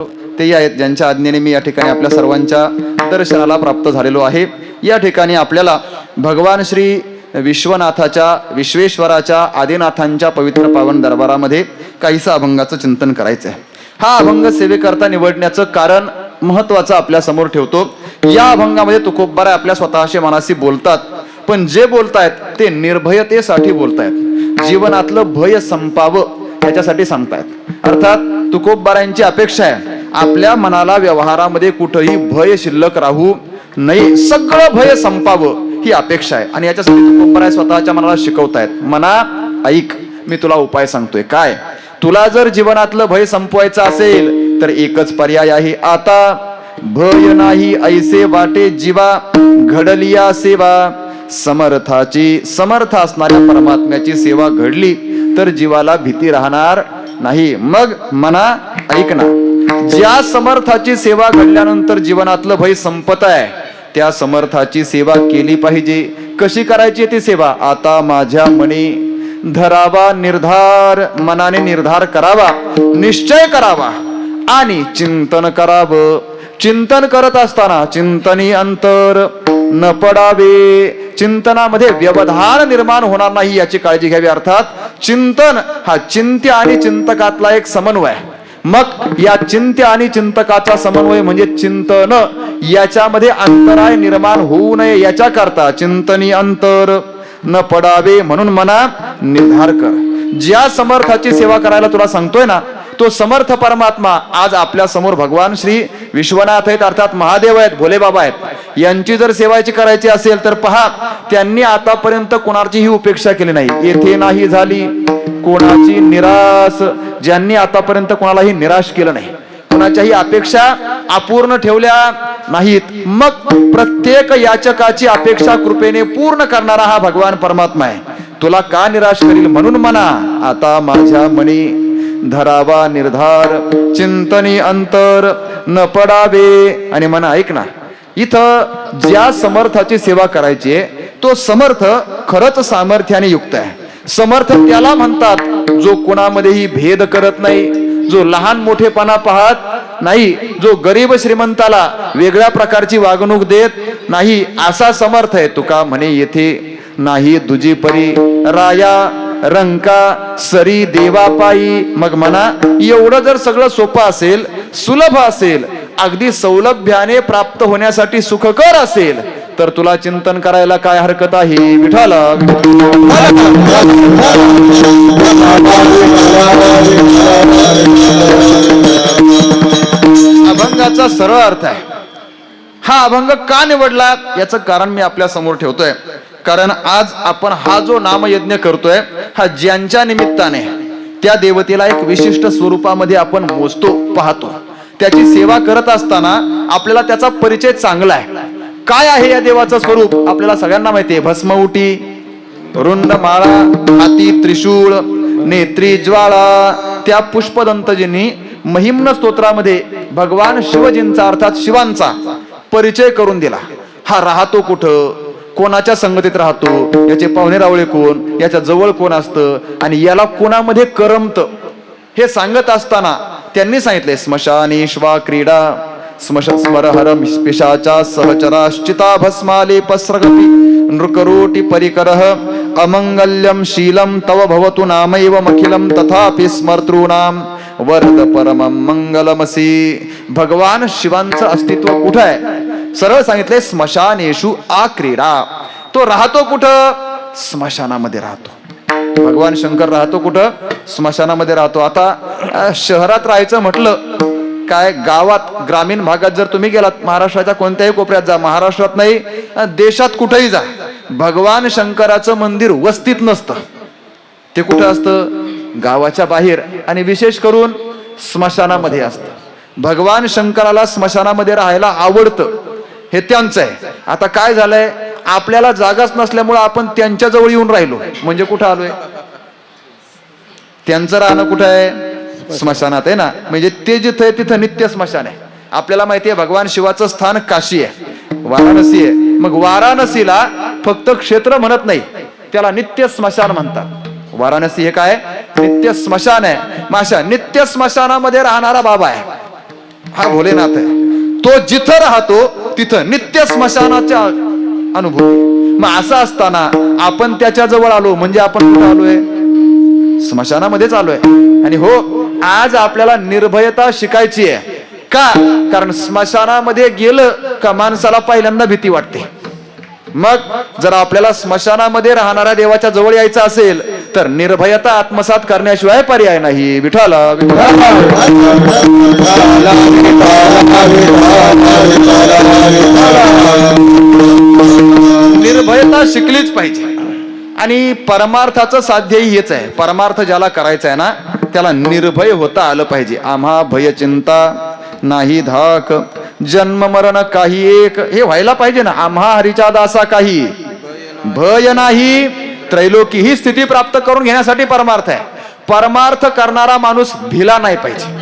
ते आहेत ज्यांच्या आज्ञेने मी या ठिकाणी आपल्या सर्वांच्या दर्शनाला प्राप्त झालेलो आहे। या ठिकाणी आपल्याला भगवान श्री विश्वनाथाच्या विश्वेश्वराच्या आदिनाथांच्या पवित्र पावन दरबारामध्ये काहीसा अभंगाचं चिंतन करायचं आहे। हा अभंग सेवेकरता निवडण्याचं कारण महत्वाचं आपल्या समोर ठेवतो। या अभंगामध्ये तुकोबाराय आपल्या स्वतःशी मनाशी बोलतात, पण जे बोलतायत ते निर्भयतेसाठी बोलतायत, जीवनातलं भय संपावं याच्यासाठी सांगतायत। अर्थात तुकोबारायांची अपेक्षा आहे आपल्या मनाला व्यवहारामध्ये कुठेही भय शिल्लक राहू नये, सगळं भय संपावं ही अपेक्षा आहे। आणि याच्यासाठी तुकोबाराय स्वतःच्या मनाला शिकवतायत, मना ऐक मी तुला उपाय सांगतोय। काय? तुला जर जीवनातलं भय संपवायचं असेल तर एकच पर्याय आहे, आता भय नाही ऐसे वाटे जीवा घडलिया सेवा। समर्थाची समर्थ असणाऱ्या परमात्म्याची सेवा घडली तर जीवाला भीती राहणार नाही। मग मना ऐक ना, ज्या समर्थाची सेवा घडल्यानंतर जीवनातलं भय संपत आहे त्या समर्थाची सेवा केली पाहिजे। कशी करायची ती सेवा? आता माझ्या मनी धरावा निर्धार, मनाने निर्धार करावा, निश्चय करावा आणि चिंतन करावं। चिंतन करत असताना चिंतनी अंतर न पडावे, चिंतनामध्ये व्यवधान निर्माण होणार नाही याची काळजी घ्यावी। अर्थात चिंतन हा चिंत्य आणि चिंतकातला एक समन्वय। मग या चिंत्य आणि चिंतकाचा समन्वय म्हणजे चिंतन, याच्यामध्ये अंतराय निर्माण होऊ नये याच्या करता चिंतनी अंतर न पडावे म्हणून मना निर्धार कर। ज्या समर्थाची सेवा करायला तुला सांगतोय ना तो समर्थ परमात्मा आज आपल्या समोर भगवान श्री विश्वनाथ आहेत, अर्थात महादेव आहेत, भोले बाबा आहेत। यांची जर सेवाची करायची असेल तर पहा, त्यांनी आतापर्यंत कोणाचीही उपेक्षा केली नाही, येथे नाही झाली कोणाची निराश। ज्यांनी आतापर्यंत कोणालाही निराश केलं नाही, कोणाच्याही अपेक्षा अपूर्ण ठेवल्या नाहीत। मग प्रत्येक याचकाची अपेक्षा कृपेने पूर्ण करणारा हा भगवान परमात्मा आहे। तुला का निराश करील? म्हणून म्हणा आता माझ्या मनी धरावा निर्धार, चिंतनी अंतर न पडावे। आणि म्हणा ऐक ना, इथं ज्या समर्थाची सेवा करायची आहे तो समर्थ खरंच सामर्थ्याने युक्त आहे। समर्थ त्याला म्हणतात जो कोणामध्येही भेद करत नाही, जो लहान मोठेपणा पाहत नाही, जो गरीब श्रीमंताला वेगळ्या प्रकारची वागणूक देत नाही, असा समर्थ आहे। तुका म्हणे येथे नाही दुजी परी राया रंका सरी देवा पायी। मग म्हणा एवढं जर सगळं सोपं असेल, सुलभ असेल, अगदी सौलभ्याने प्राप्त होण्यासाठी सुखकर असेल तर तुला चिंतन करायला काय हरकत आहे? विठाला अभंगाचा सरळ अर्थ आहे। हा अभंग का निवडला याचं कारण मी आपल्या समोर ठेवतोय, कारण आज आपण हा जो नामयज्ञ करतोय हा ज्यांच्या निमित्ताने त्या देवतेला एक विशिष्ट स्वरूपामध्ये आपण मोजतो, पाहतो, त्याची सेवा करत असताना आपल्याला त्याचा परिचय चांगला आहे। काय आहे या देवाचं स्वरूप? आपल्याला सगळ्यांना माहिती आहे, भस्मउटी, रुंड माळा, हाती त्रिशूळ, नेत्री ज्वाळा। त्या पुष्पदंतजींनी महिम्न स्तोत्रामध्ये भगवान शिवजींचा अर्थात शिवांचा परिचय करून दिला। हा राहतो कुठं, कोणाच्या संगतीत राहतो, याचे पाहुणे रावळे कोण, याच्या जवळ कोण असतं आणि याला कोणामध्ये करमत, हे सांगत असताना त्यांनी सांगितले स्मशानी श्वा क्रीडा स्मरहर पिशाचा सहचराश्चिता भस्माले पस्रगपि नृकरोटी परिकरः अमंगल्यम शीलम तव भवतु नामैव मखिलम तथापि स्मर्तॄणाम वरद परमं मंगलमसी। भगवान शिवांचं अस्तित्व कुठं आहे? सरळ सांगितले स्मशानेषु आ क्रीडा। तो राहतो कुठं? स्मशानामध्ये राहतो। भगवान शंकर राहतो कुठं? स्मशानामध्ये राहतो। आता शहरात राहायचं म्हटलं काय, गावात ग्रामीण भागात जर तुम्ही गेलात, महाराष्ट्राच्या कोणत्याही कोपऱ्यात जा, महाराष्ट्रात नाही देशात कुठेही जा, भगवान शंकराचं मंदिर वस्तीत नसतं, ते कुठं असतं? गावाच्या बाहेर आणि विशेष करून स्मशानामध्ये असतं। भगवान शंकराला स्मशानामध्ये राहायला आवडतं, हे त्यांचं आहे। आता काय झालंय, आपल्याला जागाच नसल्यामुळे आपण त्यांच्या जवळ येऊन राहिलो, म्हणजे कुठं आलोय? त्यांचं राहणं कुठं आहे? स्मशानात आहे ना, म्हणजे ते जिथं आहे तिथं नित्य स्मशान आहे। आपल्याला माहिती आहे भगवान शिवाचं स्थान काशी आहे, वाराणसी आहे। मग वाराणसीला फक्त क्षेत्र म्हणत नाही, त्याला नित्य स्मशान म्हणतात। वाराणसी हे काय? नित्य स्मशान आहे। माशा नित्य स्मशानामध्ये राहणारा बाबा आहे। हा भोलेनाथ आहे. तो जिथं राहतो तिथं नित्य स्मशानाच्या अनुभूती. मग असं असताना आपण त्याच्या जवळ आलो म्हणजे आपण कुठं आलोय? स्मशानामध्येच आलोय. आणि हो, आज आपल्याला निर्भयता शिकायची आहे. का? कारण स्मशानामध्ये गेलं का माणसाला पहिल्यांदा भीती वाटते. मग जर आपल्याला स्मशानामध्ये राहणाऱ्या देवाच्या जवळ यायचं असेल तर निर्भयता आत्मसात करण्याशिवाय पर्याय नाही. विठाला निर्भयता शिकलीच पाहिजे. आणि परमार्थाचं साध्यही हेच आहे. परमार्थ ज्याला करायचा आहे ना त्याला निर्भय होता आलं पाहिजे. आम्हा भय चिंता नाही धाक, जन्म मरण काही एक, हे व्हायला पाहिजे ना. आम्हा हरीच्या दासा काही भय नाही, त्रैलोकी ही स्थिती प्राप्त करून घेण्यासाठी परमार्थ आहे. परमार्थ करणारा माणूस भिला नाही पाहिजे.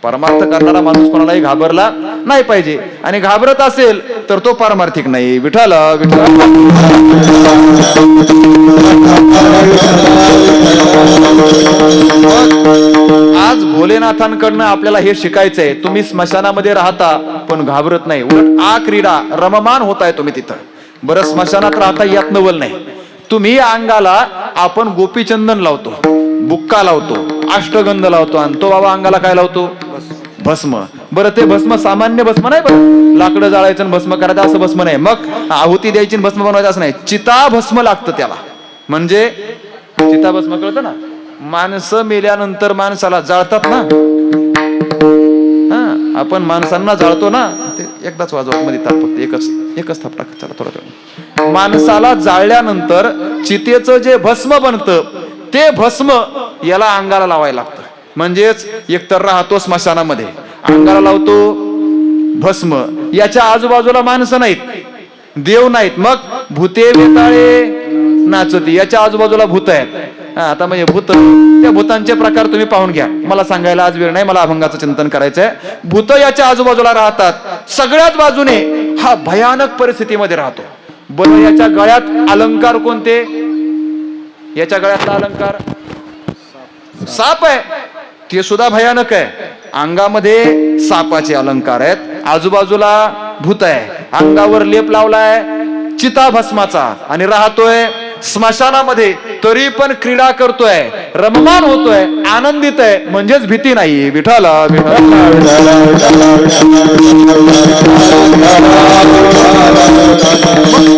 परमार्थ करणारा माणूस कोणालाही घाबरला नाही पाहिजे. आणि घाबरत असेल तर तो पारमार्थिक नाही. विठ्ठल विठ्ठल. आज भोलेनाथांकडनं आपल्याला हे शिकायचंय. तुम्ही स्मशानामध्ये राहता पण घाबरत नाही, उलट आ क्रीडा रममान होताय तुम्ही तिथं. बरं, स्मशानात राहता यात नवल नाही. तुम्ही अंगाला आपण गोपीचंदन लावतो, बुक्का लावतो, अष्टगंध लावतो, आणि तो बाबा अंगाला काय लावतो? भस्म. बरं, ते भस्म सामान्य भस्म नाही. बरं, लाकडं जाळायचं आणि भस्म करायचं असं भस्म नाही. मग आहुती द्यायची आणि भस्म बनवायचं असं नाही. चिता भस्म लागतं त्याला. म्हणजे चिता भस्म कळतं ना, माणसं मेल्यानंतर माणसाला जाळतात ना. हा, आपण माणसांना जाळतो ना, ते एकदाच वाजवत मध्ये ताप, फक्त एकच थाप टाक. चला थोडा वेळ. माणसाला जाळल्यानंतर चितेचं जे भस्म बनतं ते भस्म याला अंगाला लावायला लागतं. म्हणजेच एकतर राहतो स्मशानामध्ये, अंगाला लावतो भस्म, याच्या आजूबाजूला माणसं नाहीत, देव नाहीत, मग भूते वेताळे नाचती, याच्या आजूबाजूला भूत आहेत. आता म्हणजे भूत, त्या भूतांचे प्रकार तुम्ही पाहून घ्या. मला सांगायला आज वेळ नाही, मला अभंगाचं चिंतन करायचंय. भूत याच्या आजूबाजूला राहतात. सगळ्याच बाजूने हा भयानक परिस्थितीमध्ये राहतो. बरं, याच्या गळ्यात अलंकार कोणते? याच्या गळ्यातला अलंकार साप आहे. ते सुद्धा भयानक आहे. अंगामध्ये सापाचे अलंकार आहेत, आजूबाजूला भूत आहे, अंगावर लेप लावलाय चिता भस्माचा आणि राहतोय स्मशानामध्ये. तरी पण क्रीडा करतोय, रममान होतोय, आनंदित आहे. म्हणजेच भीती नाही. विठाला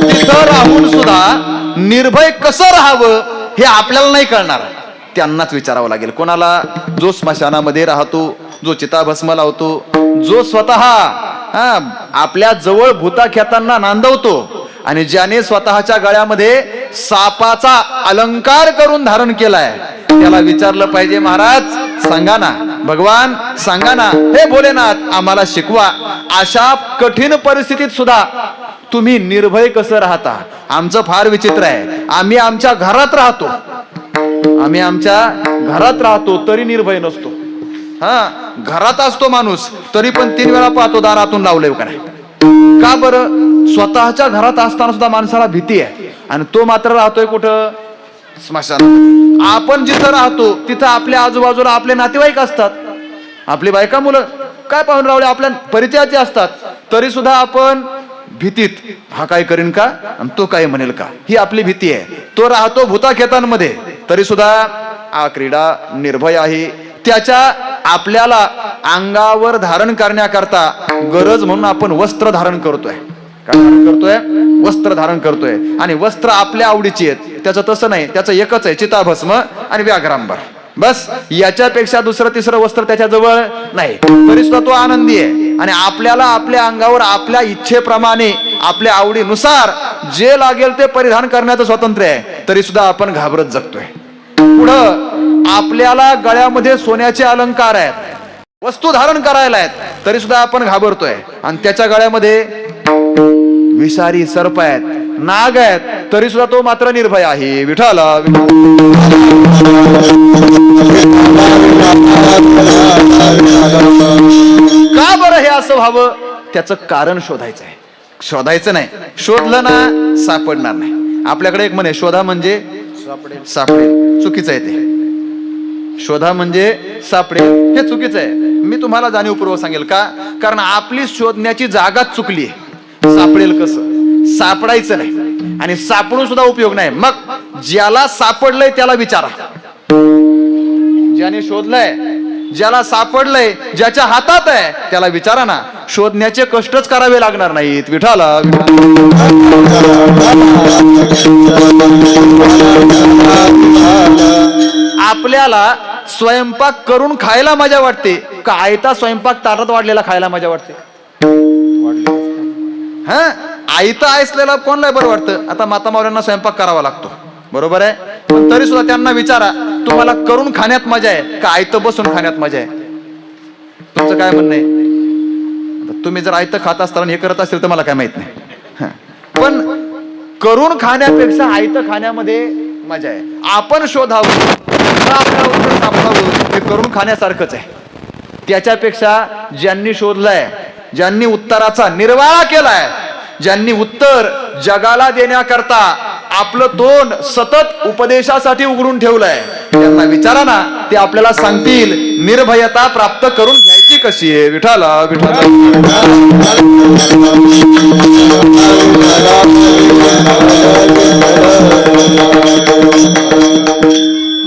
तिथं राहून सुद्धा निर्भय कसं राहावं हे आपल्याला नाही कळणार. त्यांनाच विचारावं लागेल. कोणाला? जो स्मशानामध्ये राहतो, जो चिताभस्म लावतो, जो स्वतः आपल्या जवळ भूताख्यातांना नांदवतो, आणि ज्याने स्वतःच्या गळ्यामध्ये सापाचा अलंकार करून धारण केलाय, त्याला विचारलं पाहिजे, महाराज सांगा ना, भगवान सांगा ना, हे भोलेनाथ आम्हाला शिकवा. अशा कठीण परिस्थितीत सुद्धा तुम्ही निर्भय कसं राहता? आमचं फार विचित्र आहे. आम्ही आमच्या घरात राहतो तरी निर्भय नसतो. हा, घरात असतो माणूस तरी पण 3 वेळा पाहतो दारातून लावलंय का नाही. का बरं? स्वतःच्या घरात असताना सुद्धा माणसाला भीती आहे, आणि तो मात्र राहतोय कुठं? स्मशान. आपण जिथं राहतो तिथं आपल्या आजूबाजूला आपले नातेवाईक असतात, आपली बायका मुलं काय पाहून रावले आपल्या परिचयाचे असतात, तरी सुद्धा आपण भीतीत, हा काय करीन का आणि तो काय म्हणेल का, ही आपली भीती आहे. तो राहतो भूताखेतांमध्ये तरी सुद्धा हा क्रीडा निर्भय आहे. त्याच्या आपल्याला अंगावर धारण करण्याकरता गरज म्हणून आपण वस्त्र धारण करतोय. काय धारण करतोय? वस्त्र धारण करतोय. आणि वस्त्र आपल्या आवडीची आहेत. त्याचं तसं नाही, त्याचं एकच आहे, चिताभस्म आणि व्याघ्रांबर. बस, याच्यापेक्षा दुसरं तिसरं वस्त्र त्याच्या जवळ नाही, तरी सुद्धा तो आनंदी आहे. आणि आपल्याला आपल्या अंगावर आपल्या इच्छेप्रमाणे आपल्या आवडीनुसार जे लागेल ते परिधान करण्याचं स्वातंत्र्य आहे, तरी सुद्धा आपण घाबरत जगतोय. पुढं आपल्याला गळ्यामध्ये सोन्याचे अलंकार आहेत, वस्तू धारण करायला आहेत, तरी सुद्धा आपण घाबरतोय. आणि त्याच्या गळ्यामध्ये विषारी सर्प आहेत, नाग आहेत, तरी सुद्धा तो मात्र निर्भय आहे. विठाला का बरं हे असं व्हावं? त्याचं कारण शोधायचं आहे. शोधायचं नाही, शोधलं ना सापडणार नाही. आपल्याकडे एक म्हणे, शोधा म्हणजे सापडेल. चुकीचं आहे ते. शोधा म्हणजे सापडेल हे चुकीचं आहे. मी तुम्हाला जाणीवपूर्वक सांगेल का, कारण आपली शोधण्याची जागाच चुकली आहे. सापडेल कसं, सापडायचं नाही आणि सापडून सुद्धा उपयोग नाही. मग ज्याला सापडलंय त्याला विचारा, ज्याने शोधलंय, ज्याला सापडलंय, ज्याच्या हातात आहे त्याला विचारा ना. शोधण्याचे कष्टच करावे लागणार नाहीत. विठाला आपल्याला स्वयंपाक करून खायला मजा वाटते का आयता स्वयंपाक ताटात वाढलेला खायला मजा वाटते? हा, आयता आयसलेला कोणला बरं वाटतं? आता माता मावऱ्यांना स्वयंपाक करावा लागतो, बरोबर आहे, पण तरी सुद्धा त्यांना विचारा, तुम्हाला करून खाण्यात मजा आहे का आयत बसून खाण्यात मजा आहे? तुमचं काय म्हणणं आहे? तुम्ही जर आयत खात असताना हे करत असेल तर मला काय माहित नाही, पण करून खाण्यापेक्षा आयत खाण्यामध्ये मजा आहे. आपण शोधावं, आपल्याला उत्तर सापडावं, हे करून खाण्यासारखंच आहे. त्याच्यापेक्षा ज्यांनी शोधलंय, ज्यांनी उत्तराचा निर्वाळा केलाय, ज्यांनी उत्तर जगाला देण्याकरता आपलं तोंड सतत उपदेशासाठी उघडून ठेवलंय, त्यांना विचारा ना, ते आपल्याला सांगतील निर्भयता प्राप्त करून घ्यायची कशी आहे. विठाला विठाला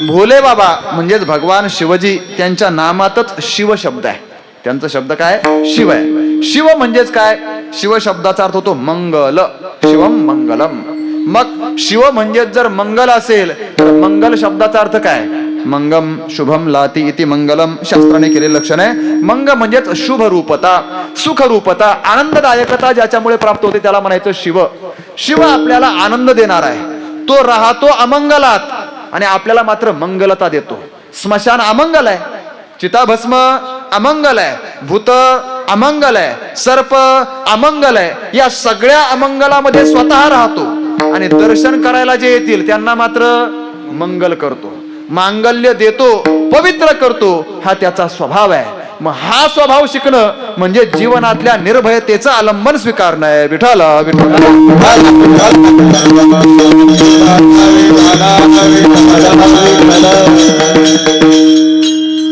भोले बाबा म्हणजेच भगवान शिवजी, त्यांच्या नामातच शिव शब्द आहे. त्यांचा शब्द काय? शिव आहे. शिव म्हणजेच काय? शिव शब्दाचा अर्थ होतो मंगल, शिवम मंगलम. मग शिव म्हणजेच जर मंगल असेल तर मंगल शब्दाचा अर्थ काय? मंगम शुभम लाती इति मंगलम, शास्त्राने केलेले लक्षण आहे. मंग म्हणजेच शुभ रूपता, सुख रूपता, आनंददायकता ज्याच्यामुळे प्राप्त होते त्याला म्हणायचं शिव. शिव आपल्याला आनंद देणार आहे. तो राहतो अमंगलात आणि आपल्याला मात्र मंगलता देतो. स्मशान अमंगल आहे, चिताभस्म अमंगल आहे, भूत अमंगल आहे, सर्प अमंगल आहे. या सगळ्या अमंगलामध्ये स्वतः राहतो आणि दर्शन करायला जे येतील त्यांना मात्र मंगल करतो, मांगल्य देतो, पवित्र करतो. हा त्याचा स्वभाव आहे. मग हा स्वभाव शिकणं म्हणजे जीवनातल्या निर्भयतेचं आलंबन स्वीकारणं आहे. विठाला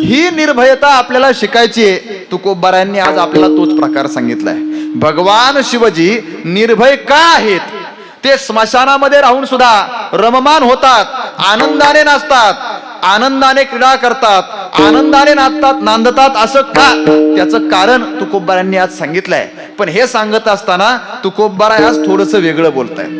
ही निर्भयता आपल्याला शिकायची आहे. तुकोबारायांनी आज आपल्याला तोच प्रकार सांगितलाय. भगवान शिवजी निर्भय का आहेत? ते स्मशानामध्ये राहून सुद्धा रममान होतात, आनंदाने नाचतात, आनंदाने क्रीडा करतात, आनंदाने नांदतात. असं का? त्याचं कारण तुकोबारायांनी आज सांगितलंय. पण हे सांगत असताना तुकोबाराय आज थोडंसं वेगळं बोलतायत.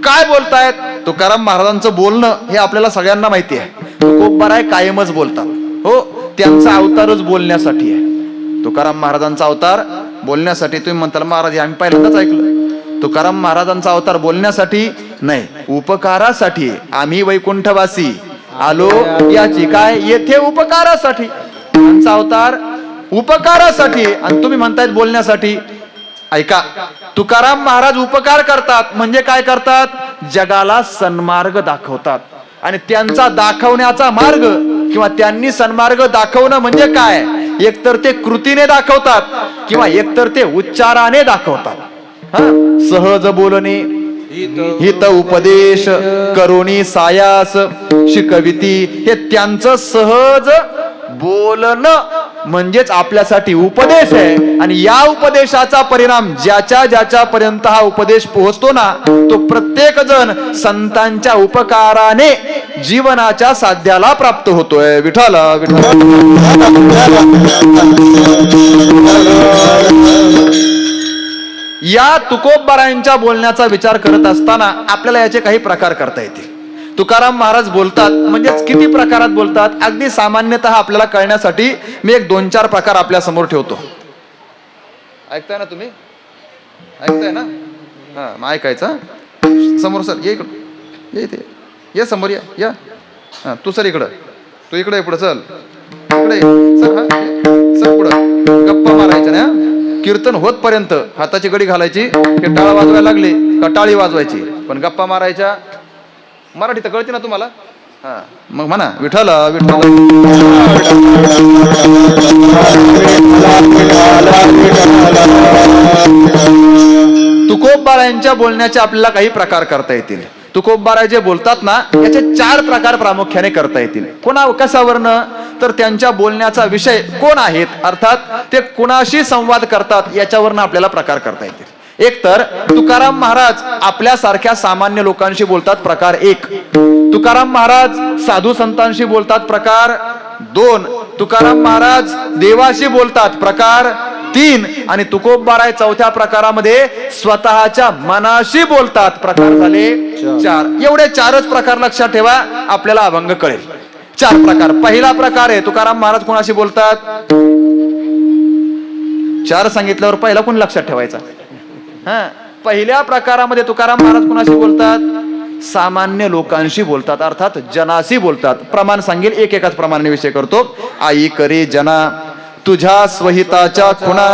काय बोलतायत? तुकाराम महाराजांचं बोलणं हे आपल्याला सगळ्यांना माहिती आहे. तुकोबाराय कायमच बोलतात. हो, त्यांचा अवतारच बोलण्यासाठी आहे. तुकाराम महाराजांचा अवतार बोलण्यासाठी. तुम्ही म्हणताल महाराज आम्ही पहिल्यांदाच ऐकलं. तुकाराम महाराजांचा अवतार बोलण्यासाठी नाही, उपकारासाठी. आम्ही वैकुंठवासी आलो याची काय येथे उपकारासाठी. त्यांचा अवतार उपकारासाठी आणि तुम्ही म्हणतायत बोलण्यासाठी. ऐका, तुकाराम महाराज उपकार करतात म्हणजे काय करतात? जगाला सन्मार्ग दाखवतात. आणि त्यांचा दाखवण्याचा मार्ग किंवा त्यांनी सन्मार्ग दाखवणं म्हणजे काय? एकतर ते कृतीने दाखवतात किंवा एकतर ते उच्चाराने दाखवतात. सहज बोलणे, हित उपदेश करुणी सायास शिकविती, हे त्यांचं सहज बोलणं म्हणजेच आपल्यासाठी उपदेश आहे. आणि या उपदेशाचा परिणाम ज्याच्या पर्यंत हा उपदेश पोहोचतो ना, तो प्रत्येक जण संतांच्या उपकाराने जीवनाच्या साध्याला प्राप्त होतोय. विठाला विठाला या तुकोबारायांच्या बोलण्याचा विचार करत असताना आपल्याला याचे काही प्रकार करता येतील. तुकाराम महाराज बोलतात म्हणजेच किती प्रकारात बोलतात? अगदी सामान्यतः आपल्याला कळण्यासाठी मी एक 2-4 प्रकार आपल्या समोर ठेवतो. ऐकताय ना तुम्ही? ऐकताय ना? हा, मग ऐकायचं. समोर सर, ये इकडं, ये इथे, ये समोर, या. हा, तू सर इकडं, तू इकडे पुढं, चल इकडे सर. हा सर पुढं. गप्पा मारायच्या ना, कीर्तन होतपर्यंत हाताची गडी घालायची, हे टाळ वाजवायला लागले का टाळी वाजवायची, पण गप्पा मारायच्या. मराठी तर कळते ना तुम्हाला? हा, मग म्हणा विठाला विठाला. तुकोबारायांच्या बोलण्याचे आपल्याला काही प्रकार करता येतील. तुकोबाराय जे बोलतात ना, याचे 4 प्रकार प्रामुख्याने करता येतील. कोणा कशावरनं? तर त्यांच्या बोलण्याचा विषय कोण आहेत, अर्थात ते कुणाशी संवाद करतात याच्यावरनं आपल्याला प्रकार करता येतील. एक तर तुकाराम महाराज आपल्यासारख्या सामान्य लोकांशी बोलतात, प्रकार एक. तुकाराम महाराज साधू संतांशी बोलतात, प्रकार दोन. तुकाराम महाराज देवाशी बोलतात, प्रकार तीन. आणि तुकोबाराय चौथ्या प्रकारामध्ये स्वतःच्या मनाशी बोलतात, प्रकार झाले चार. एवढे चारच प्रकार लक्षात ठेवा, आपल्याला अभंग कळेल. चार प्रकार. पहिला प्रकार आहे तुकाराम महाराज कोणाशी बोलतात. चार सांगितल्यावर पहिला कोण लक्षात ठेवायचा. पहिल्या प्रकारामध्ये तुकाराम महाराज कोणाशी बोलतात, सामान्य लोकांशी बोलतात, अर्थात जनाशी बोलतात. प्रमाण सांगेल, एक एकाच प्रमाणाने विषय करतो. आई करे जना तुझ्या स्वहिताच्या खुणा,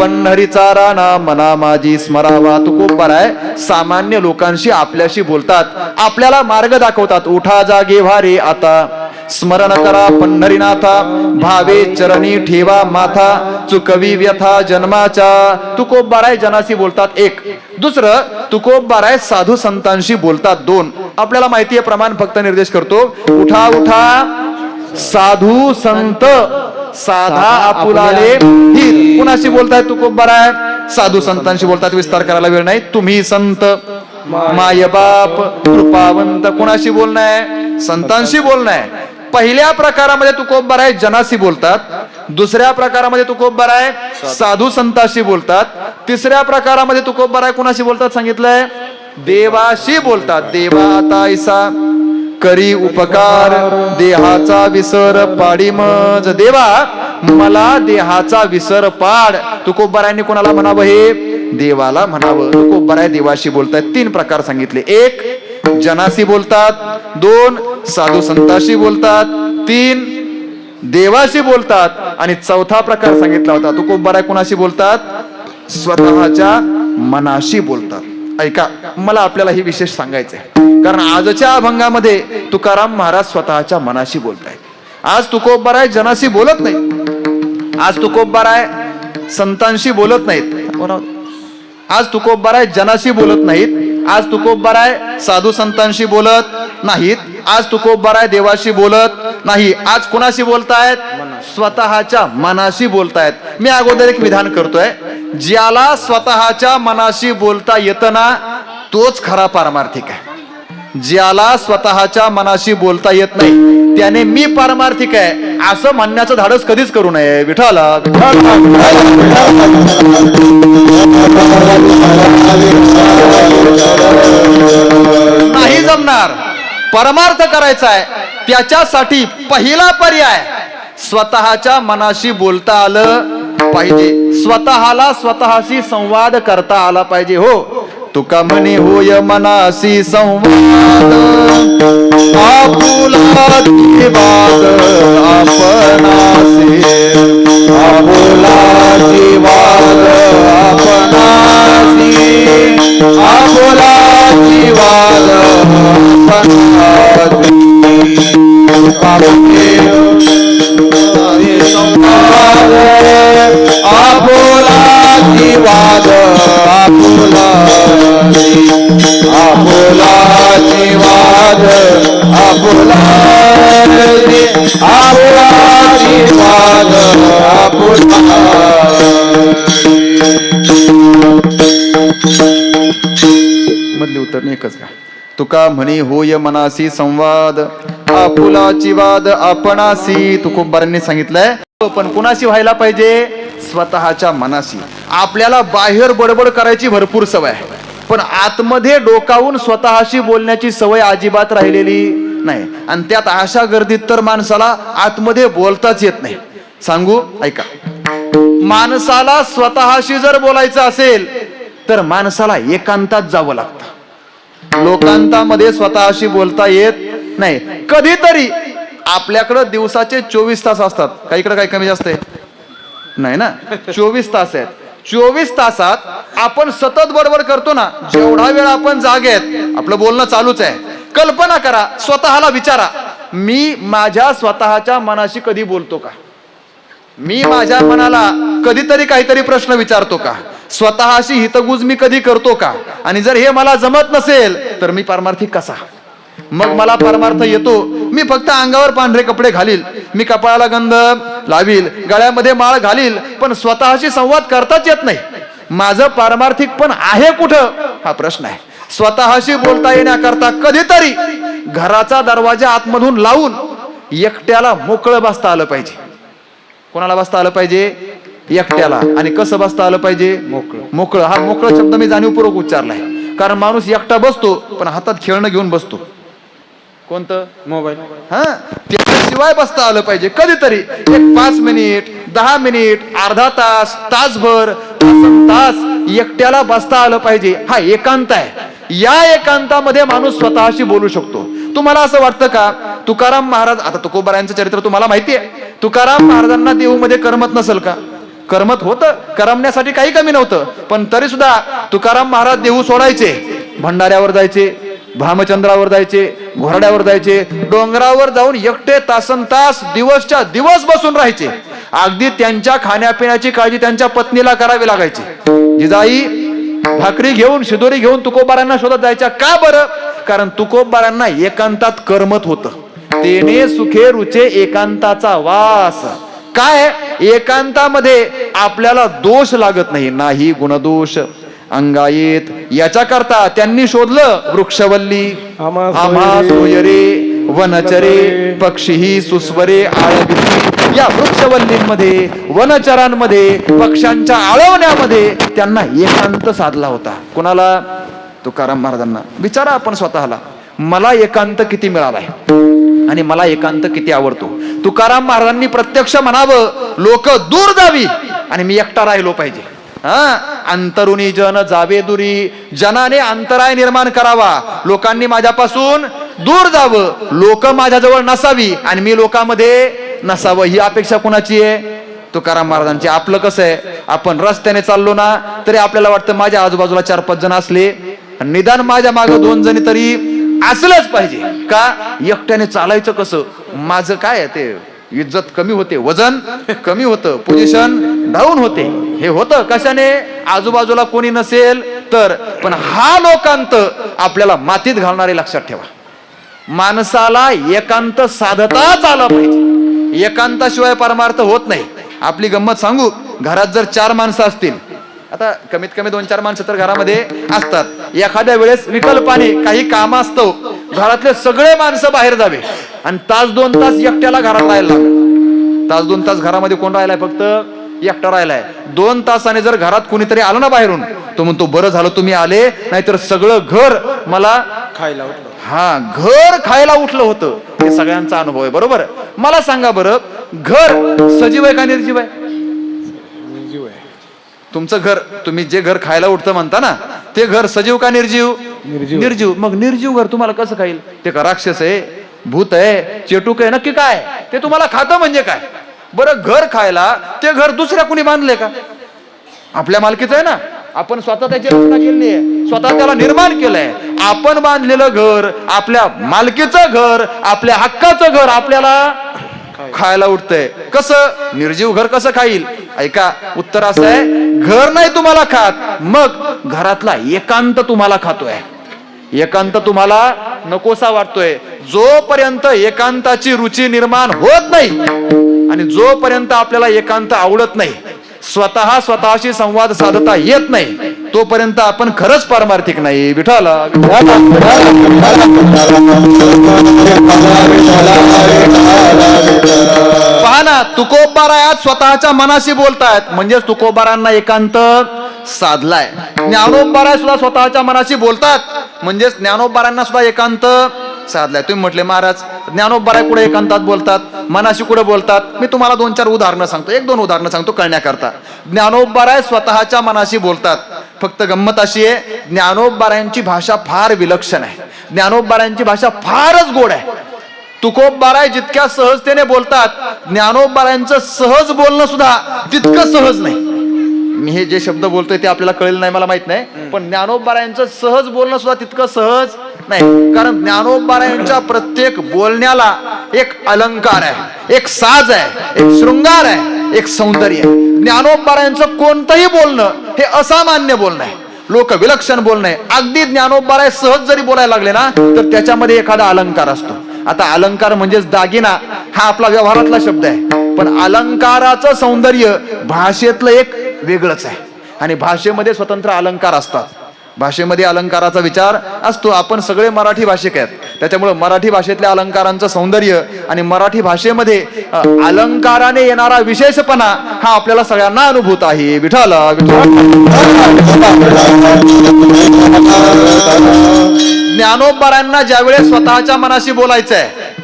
पंढरीचा राणा मना माझी स्मरावा. तुकोबाराय सामान्य लोकांशी आपल्याशी बोलतात, आपल्याला मार्ग दाखवतात. उठा जागे व्हारे आता, स्मरण करा पंढरीनाथा, भावे चरणी ठेवा माथा, चुकवी व्यथा जन्माच्या. तुकोबाराय जनाशी बोलतात, एक. दुसरं तुकोबाराय साधू संतांशी बोलतात, दोन. आपल्याला माहिती आहे, प्रमाण फक्त निर्देश करतो. उठा उठा साधू संत साधा आपुलाले हित. कुणाशी बोलताय तुकोबाराय, साधू संतांशी बोलतात. विस्तार करायला वेळ नाही. तुम्ही संत माय बाप कृपावंत. कुणाशी बोलणं, संतांशी बोलणं. पहिल्या प्रकारामध्ये तुकोबाराय जनाशी बोलतात, दुसऱ्या प्रकारामध्ये तुकोबाराय साधू संतांशी बोलतात, तिसऱ्या प्रकारामध्ये तुकोबाराय कुणाशी बोलतात सांगितलंय, देवाशी बोलतात. देवा आता ऐसा करी उपकार, देहाचा विसर पाडी मज. देवा मला देहाचा विसर पाड. तुकोबारायांनी कोणाला म्हणावं, हे देवाला म्हणावं. तुकोबाराय देवाशी बोलतात. तीन प्रकार सांगितले. एक जनाशी बोलतात, दोन साधू संतांशी बोलतात, तीन देवाशी बोलतात. आणि चौथा प्रकार सांगितला होता, तुकोबाराय कोणाशी बोलतात, स्वतःच्या मनाशी बोलतात. ऐका, मला आपल्याला हे विशेष सांगायचंय, कारण आजच्या अभंगामध्ये तुकाराम महाराज स्वतःच्या मनाशी बोलतायत. आज तुकोबाराय जनाशी बोलत नाही, आज तुकोबाराय संतांशी बोलत नाहीत, आज तुकोबाराय जनाशी बोलत नाहीत, आज तुकोबाराय साधू संतांशी बोलत नाहीत, आज तुकोबाराय देवाशी बोलत नाही. आज कुणाशी बोलतायत, स्वतःच्या मनाशी बोलतायत. मी अगोदर एक विधान करतोय, ज्याला स्वतःच्या मनाशी बोलता येतं ना, तोच खरा पारमार्थिक आहे. ज्याला स्वतःच्या मनाशी बोलता येत नाही त्याने मी पारमार्थिक आहे असं म्हणण्याचं धाडस कधीच करू नये. विठाला नाही जमणार. परमार्थ करायचा आहे त्याच्यासाठी पहिला पर्याय स्वतःच्या मनाशी बोलता आलं पाहिजे, स्वतःला स्वतःशी संवाद करता आला पाहिजे. हो, तुका म्हणे होय मनाशी संवाद, आपुलाची वाद आपणासी, आपुलाची वाद आपणासी, आपुलाची वाद आपणासी. संवाद आपुलाची वाद आपुलाची, आपुलाची वाद आपुलाची, आपुलाची वाद आपुलाची. मधले उत्तर एकच का. तुका म्हणे होय मनासी संवाद, आपुलाची वाद आपणासी. तुकोबारांनी सांगितलंय, पण कुणाशी व्हायला पाहिजे, स्वतःच्या मनाशी. आपल्याला बाहेर बडबड करायची भरपूर सवय आहे, पण आतमध्ये डोकावून स्वतःशी बोलण्याची सवय अजिबात राहिलेली नाही. आणि त्यात अशा गर्दीत तर माणसाला आतमध्ये बोलताच येत नाही. सांगू, ऐका, माणसाला स्वतःशी जर बोलायचं असेल तर माणसाला एकांतात जावं लागतं. लोकांतामध्ये स्वतःशी बोलता येत नाही. कधीतरी आपल्याकडं दिवसाचे 24 तास असतात, काहीकडे काही कमी जास्त आहे नाही ना, 24 तास आहेत. 24 तासात आपण सतत बडबड करतो ना. जेवढा वेळ आपण जागे आहेत आपलं बोलणं चालूच आहे. कल्पना करा, स्वतःला विचारा, मी माझ्या स्वतःच्या मनाशी कधी बोलतो का, मी माझ्या मनाला कधीतरी काहीतरी प्रश्न विचारतो का, स्वतःशी हितगुज मी कधी करतो का. आणि जर हे मला जमत नसेल तर मी पारमार्थिक कसा. मग मला परमार्थ येतो. मी फक्त अंगावर पांढरे कपडे घालील, मी कपाळाला गंध लावील, गळ्यामध्ये माळ घालील, पण स्वतःशी संवाद करताच येत नाही. माझं पारमार्थिक पण आहे कुठं हा प्रश्न आहे. स्वतःशी बोलता येण्याकरता कधीतरी घराचा दरवाजा आतमधून लावून एकट्याला मोकळं बसता आलं पाहिजे. कोणाला बसता आलं पाहिजे? एकट्याला. आणि कसं बसता आलं पाहिजे? मोकळं. हा मोकळं शब्द मी जाणीवपूर्वक उच्चारलाय, कारण माणूस एकटा बसतो पण हातात खेळणं घेऊन बसतो. कोणतं? मोबाईल. हा, त्याशिवाय बसता आलं पाहिजे कधीतरी. एक 5 मिनिट, 10 मिनिट, अर्धा तास, तासभर, तास एकट्याला बसता आलं पाहिजे. हा एकांत आहे. या एकांतामध्ये माणूस स्वतःशी बोलू शकतो. तुम्हाला असं वाटतं का तुकाराम महाराज, आता तुकोबारायांचं चरित्र तुम्हाला माहिती आहे, तुकाराम महाराजांना देऊमध्ये करमत नसेल का? करमत होतं, करमण्यासाठी काही कमी नव्हतं, पण तरी सुद्धा तुकाराम महाराज देऊ सोडायचे, भंडाऱ्यावर जायचे, भामचंद्रावर जायचे, घोरड्यावर जायचे, डोंगरावर जाऊन एकटे तासनतास दिवसच्या दिवस बसून राहायचे. अगदी त्यांच्या खाण्यापिण्याची काळजी त्यांच्या पत्नीला करावी लागायची. जिजाई भाकरी घेऊन, शिदोरी घेऊन तुकोबारांना शोधत जायच्या. का बरं? कारण तुकोबारांना एकांतात करमत होतं. तेने सुखे रुचे एकांताचा वास. काय? एकांतामध्ये आपल्याला दोष लागत नाही, नाही गुणदोष अंगायेत. याच्याकरता त्यांनी शोधलं वृक्षवल्ली, आम्हा सोयरे वनचरे पक्षी सुस्वरे आळविती. या वृक्षवल्लींमध्ये, वनचरांमध्ये, पक्ष्यांच्या आळवण्यामध्ये त्यांना एकांत साधला होता. कोणाला? तुकाराम महाराजांना. विचारा आपण स्वतःला, मला एकांत किती मिळालाय आणि मला एकांत किती आवडतो. तुकाराम महाराजांनी प्रत्यक्ष म्हणावं, लोक दूर जावी आणि मी एकटा राहिलो पाहिजे. हा, अंतरुणी जन जावे दुरी. जनाने अंतराय निर्माण करावा, लोकांनी माझ्यापासून दूर जावं, लोक माझ्याजवळ नसावी आणि मी लोकांमध्ये नसावं. ही अपेक्षा कुणाची आहे? तुकाराम महाराजांची. आपलं कसं आहे, आपण रस्त्याने चाललो ना तरी आपल्याला वाटतं माझ्या आजूबाजूला 4-5 जण असले, निदान माझ्या मागे 2 जणी तरी असलंच पाहिजे. का? एकट्याने चालायचं कसं, माझं काय आहे ते, इज्जत कमी होते, वजन कमी होतं, पोझिशन डाऊन होते. हे होतं कशाने? आजूबाजूला कोणी नसेल तर. पण हा लोकांत आपल्याला मातीत घालणारे लक्षात ठेवा. माणसाला एकांत साधताच आला पाहिजे. एकांताशिवाय परमार्थ होत नाही. आपली गंमत सांगू, घरात जर 4 माणसं असतील, आता कमीत कमी 2-4 माणसं तर घरामध्ये असतात. एखाद्या वेळेस विकल्पाने काही काम असतं, घरातले सगळे माणसं बाहेर जावे आणि 1-2 तास एकट्याला घरात राहायला लागलं. 1-2 तास घरामध्ये कोण राहिलाय? फक्त एकटा राहिलाय. 2 तासाने जर घरात कोणीतरी आलं ना बाहेरून, तो म्हणतो बरं झालं तुम्ही आले, नाहीतर सगळं घर मला खायला उठलं. हा, घर खायला उठलं होतं. हे सगळ्यांचा अनुभव आहे, बरोबर? मला सांगा बरं, घर सजीव आहे का निर्जीव आहे? तुमचं घर, तुम्ही जे घर खायला उठतं म्हणता ना, ते घर सजीव का निर्जीव? निर्जीव. मग निर्जीव घर तुम्हाला कसं खाईल? ते का राक्षस आहे, भूत आहे, चेटूक आहे, नक्की काय ते तुम्हाला खातं म्हणजे काय? बरं, घर खायला ते घर दुसऱ्या कुणी बांधले का? आपल्या मालकीचं आहे ना, आपण स्वतः त्याची रचना केली आहे, स्वतः त्याला निर्माण केलंय. आपण बांधलेलं घर, आपल्या मालकीचं घर, आपल्या हक्काचं घर आपल्याला खायला उठतंय. कसं? निर्जीव घर कसं खाईल? ऐका, उत्तर असं आहे, घर नाही तुम्हाला खात, मग घरातला एकांत तुम्हाला खातोय. एकांत तुम्हाला नकोसा वाटतोय. जोपर्यंत एकांताची रुची निर्माण होत नाही आणि जोपर्यंत आपल्याला एकांत आवडत नाही, स्वतःशी संवाद साधता येत नाही, तोपर्यंत आपण खरंच पारमार्थिक नाही. विठाला पहा ना, तुकोबारायात स्वतःच्या मनाशी बोलतायत, म्हणजेच तुकोबारांना एकांत साधलाय. ज्ञानोबाराय सुद्धा स्वतःच्या मनाशी बोलतात, म्हणजेच ज्ञानोबारांना सुद्धा एकांत साधलाय. तुम्ही म्हटले महाराज ज्ञानोबाराय कुठे एकांतात बोलतात, मनाशी कुठे बोलतात? मी तुम्हाला 2-4 उदाहरणं सांगतो, 1-2 उदाहरणं सांगतो कळण्याकरता. ज्ञानोबाराय स्वतःच्या मनाशी बोलतात. फक्त गंमत अशी आहे, ज्ञानोबारायांची भाषा फार विलक्षण आहे. ज्ञानोबारायांची भाषा फारच गोड आहे. तुकोबाराय जितक्या सहजतेने बोलतात, ज्ञानोबारायांचं सहज बोलणं सुद्धा तितकं सहज नाही. मी हे जे शब्द बोलतोय ते आपल्याला कळेल नाही मला माहित नाही, पण ज्ञानोबारायांचं सहज बोलणं सुद्धा तितकं सहज नाही. कारण ज्ञानोबारायांच्या प्रत्येक बोलण्याला एक अलंकार आहे, एक साज आहे, एक शृंगार आहे, एक सौंदर्य आहे. ज्ञानोबारायांचं कोणतंही बोलणं हे असामान्य बोलणं आहे, लोक विलक्षण बोलणं आहे. अगदी ज्ञानोबाराय सहज जरी बोलायला लागले ना तर त्याच्यामध्ये एखादा अलंकार असतो. आता अलंकार म्हणजेच दागिना हा आपला व्यवहारातला शब्द आहे, पण अलंकाराचं सौंदर्य भाषेतलं एक वेगळंच आहे आणि भाषेमध्ये स्वतंत्र अलंकार असतात. भाषेमध्ये अलंकाराचा विचार असतो. आपण सगळे मराठी भाषिक आहेत, त्याच्यामुळे मराठी भाषेतल्या अलंकारांचं सौंदर्य आणि मराठी भाषेमध्ये अलंकाराने येणारा विशेषपणा हा आपल्याला सगळ्यांना अनुभूत आहे. विठ्ठल ज्ञानोबारांना ज्यावेळेस स्वतःच्या मनाशी बोलायचं आहे,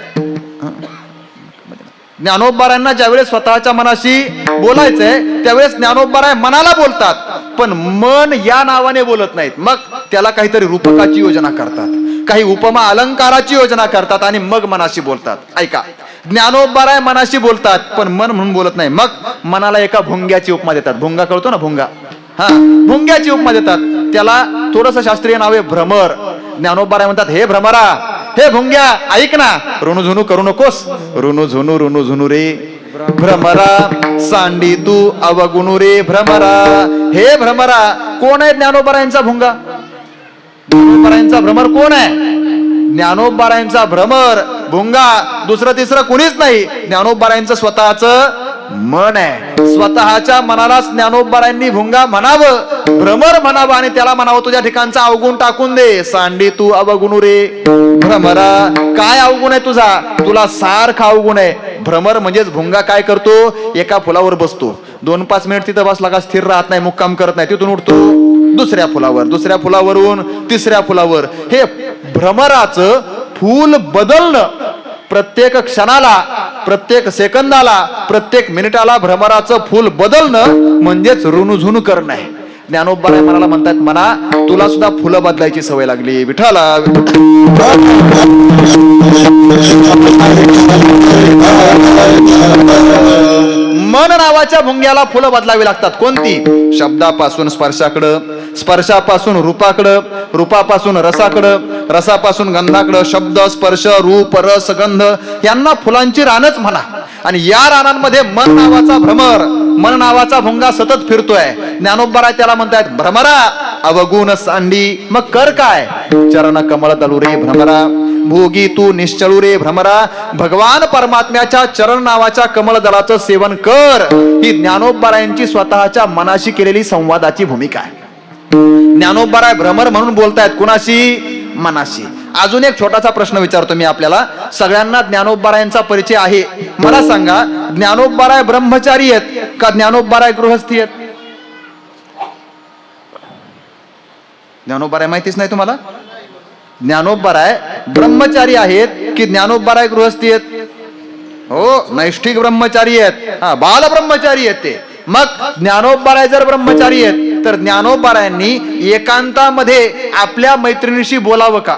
ज्ञानोबारांना ज्यावेळेस स्वतःच्या मनाशी बोलायचंय त्यावेळेस ज्ञानोबाराय मनाला बोलतात, पण मन या नावाने बोलत नाहीत. मग त्याला काहीतरी रूपकाची योजना करतात, काही उपमा अलंकाराची योजना करतात आणि मग मनाशी बोलतात. ऐका, ज्ञानोबाराय मनाशी बोलतात पण मन म्हणून बोलत नाही. मग मनाला एका भुंग्याची उपमा देतात. भुंगा कळतो ना, भुंगा, हा, भुंग्याची उपमा देतात. त्याला थोडस शास्त्रीय नाव आहे भ्रमर. ज्ञानोबाराय म्हणतात, हे भ्रमरा, हे भुंग्या, ऐक ना, ऋणुझुनू करू नकोस, ऋणुझुनू रे भ्रमरा, सांडी तू अवगुणू रे भ्रमरा. हे भ्रमरा, कोण आहे ज्ञानोबारायांचा भुंगा? ज्ञानोबारायांचा भ्रमर कोण आहे? ज्ञानोबारायांचा भ्रमर भुंगा दुसरं तिसरं कोणीच नाही, ज्ञानोबारायांचं स्वतःच मन आहे. स्वतःच्या मनालाच ज्ञानोबारायांनी भुंगा म्हणावं, भ्रमर म्हणावं आणि त्याला म्हणावं, तुझ्या ठिकाणचा अवगुण टाकून दे. सांडी तू अवगुणू रे भ्रमरा. काय अवगुण आहे तुझा? तुला सारखा अवगुण आहे. भ्रमर म्हणजेच भुंगा काय करतो, एका फुलावर बसतो, 2-5 मिनिट तिथं बसला का स्थिर राहत नाही, मुक्काम करत नाही, तिथून उठतो दुसऱ्या फुलावर, दुसऱ्या फुलावरून तिसऱ्या फुलावर. हे भ्रमराचं फूल बदलणं, प्रत्येक क्षणाला, प्रत्येक सेकंदाला, प्रत्येक मिनिटाला भ्रमराचं फूल बदलणं म्हणजेच ऋणुझुनू करणं आहे. ज्ञानोबाराय मनाला म्हणतात, म्हणा तुला सुद्धा फुलं बदलायची सवय लागली. विठ्ठला मन नावाच्या भुंग्याला फुलं बदलावी लागतात. कोणती? शब्दापासून स्पर्शाकडं, स्पर्शापासून रूपाकडं, रूपापासून रसाकडं, रसापासून गंधाकडं. शब्द, स्पर्श, रूप, रस, गंध यांना फुलांची रानच म्हणा. आणि या रानांमध्ये मन नावाचा भ्रमर, मन नावाचा भुंगा सतत फिरतोय. ज्ञानोबाराय त्याला म्हणतायत, भ्रमरा अवगुण सांडी, मग कर काय? चरण कमळ तलू रे भ्रमरा, भोगी तू निश्चळू रे भ्रमरा. भगवान परमात्म्याच्या चरण नावाच्या कमळ दलाचं सेवन कर. ही ज्ञानोबारायांची स्वतःच्या मनाशी केलेली संवादाची भूमिका आहे. ज्ञानोबाराय भ्रमर म्हणून बोलतायत कुणाशी? मनाशी. अजून एक छोटासा प्रश्न विचारतो मी आपल्याला. सगळ्यांना ज्ञानोबारायांचा परिचय आहे. मला सांगा, ज्ञानोबाराय ब्रह्मचारी आहेत का ज्ञानोबाराय गृहस्थी आहेत? ज्ञानोबाराय माहितीच नाही तुम्हाला? ज्ञानोबाराय ब्रह्मचारी आहेत की ज्ञानोबाराय गृहस्थी आहेत? हो, नैष्ठिक ब्रह्मचारी आहेत, हा, बाल ब्रह्मचारी आहेत ते. मग ज्ञानोबाराय जर ब्रह्मचारी आहेत तर ज्ञानोबारायांनी एकांतामध्ये आपल्या मैत्रिणीशी बोलावं का?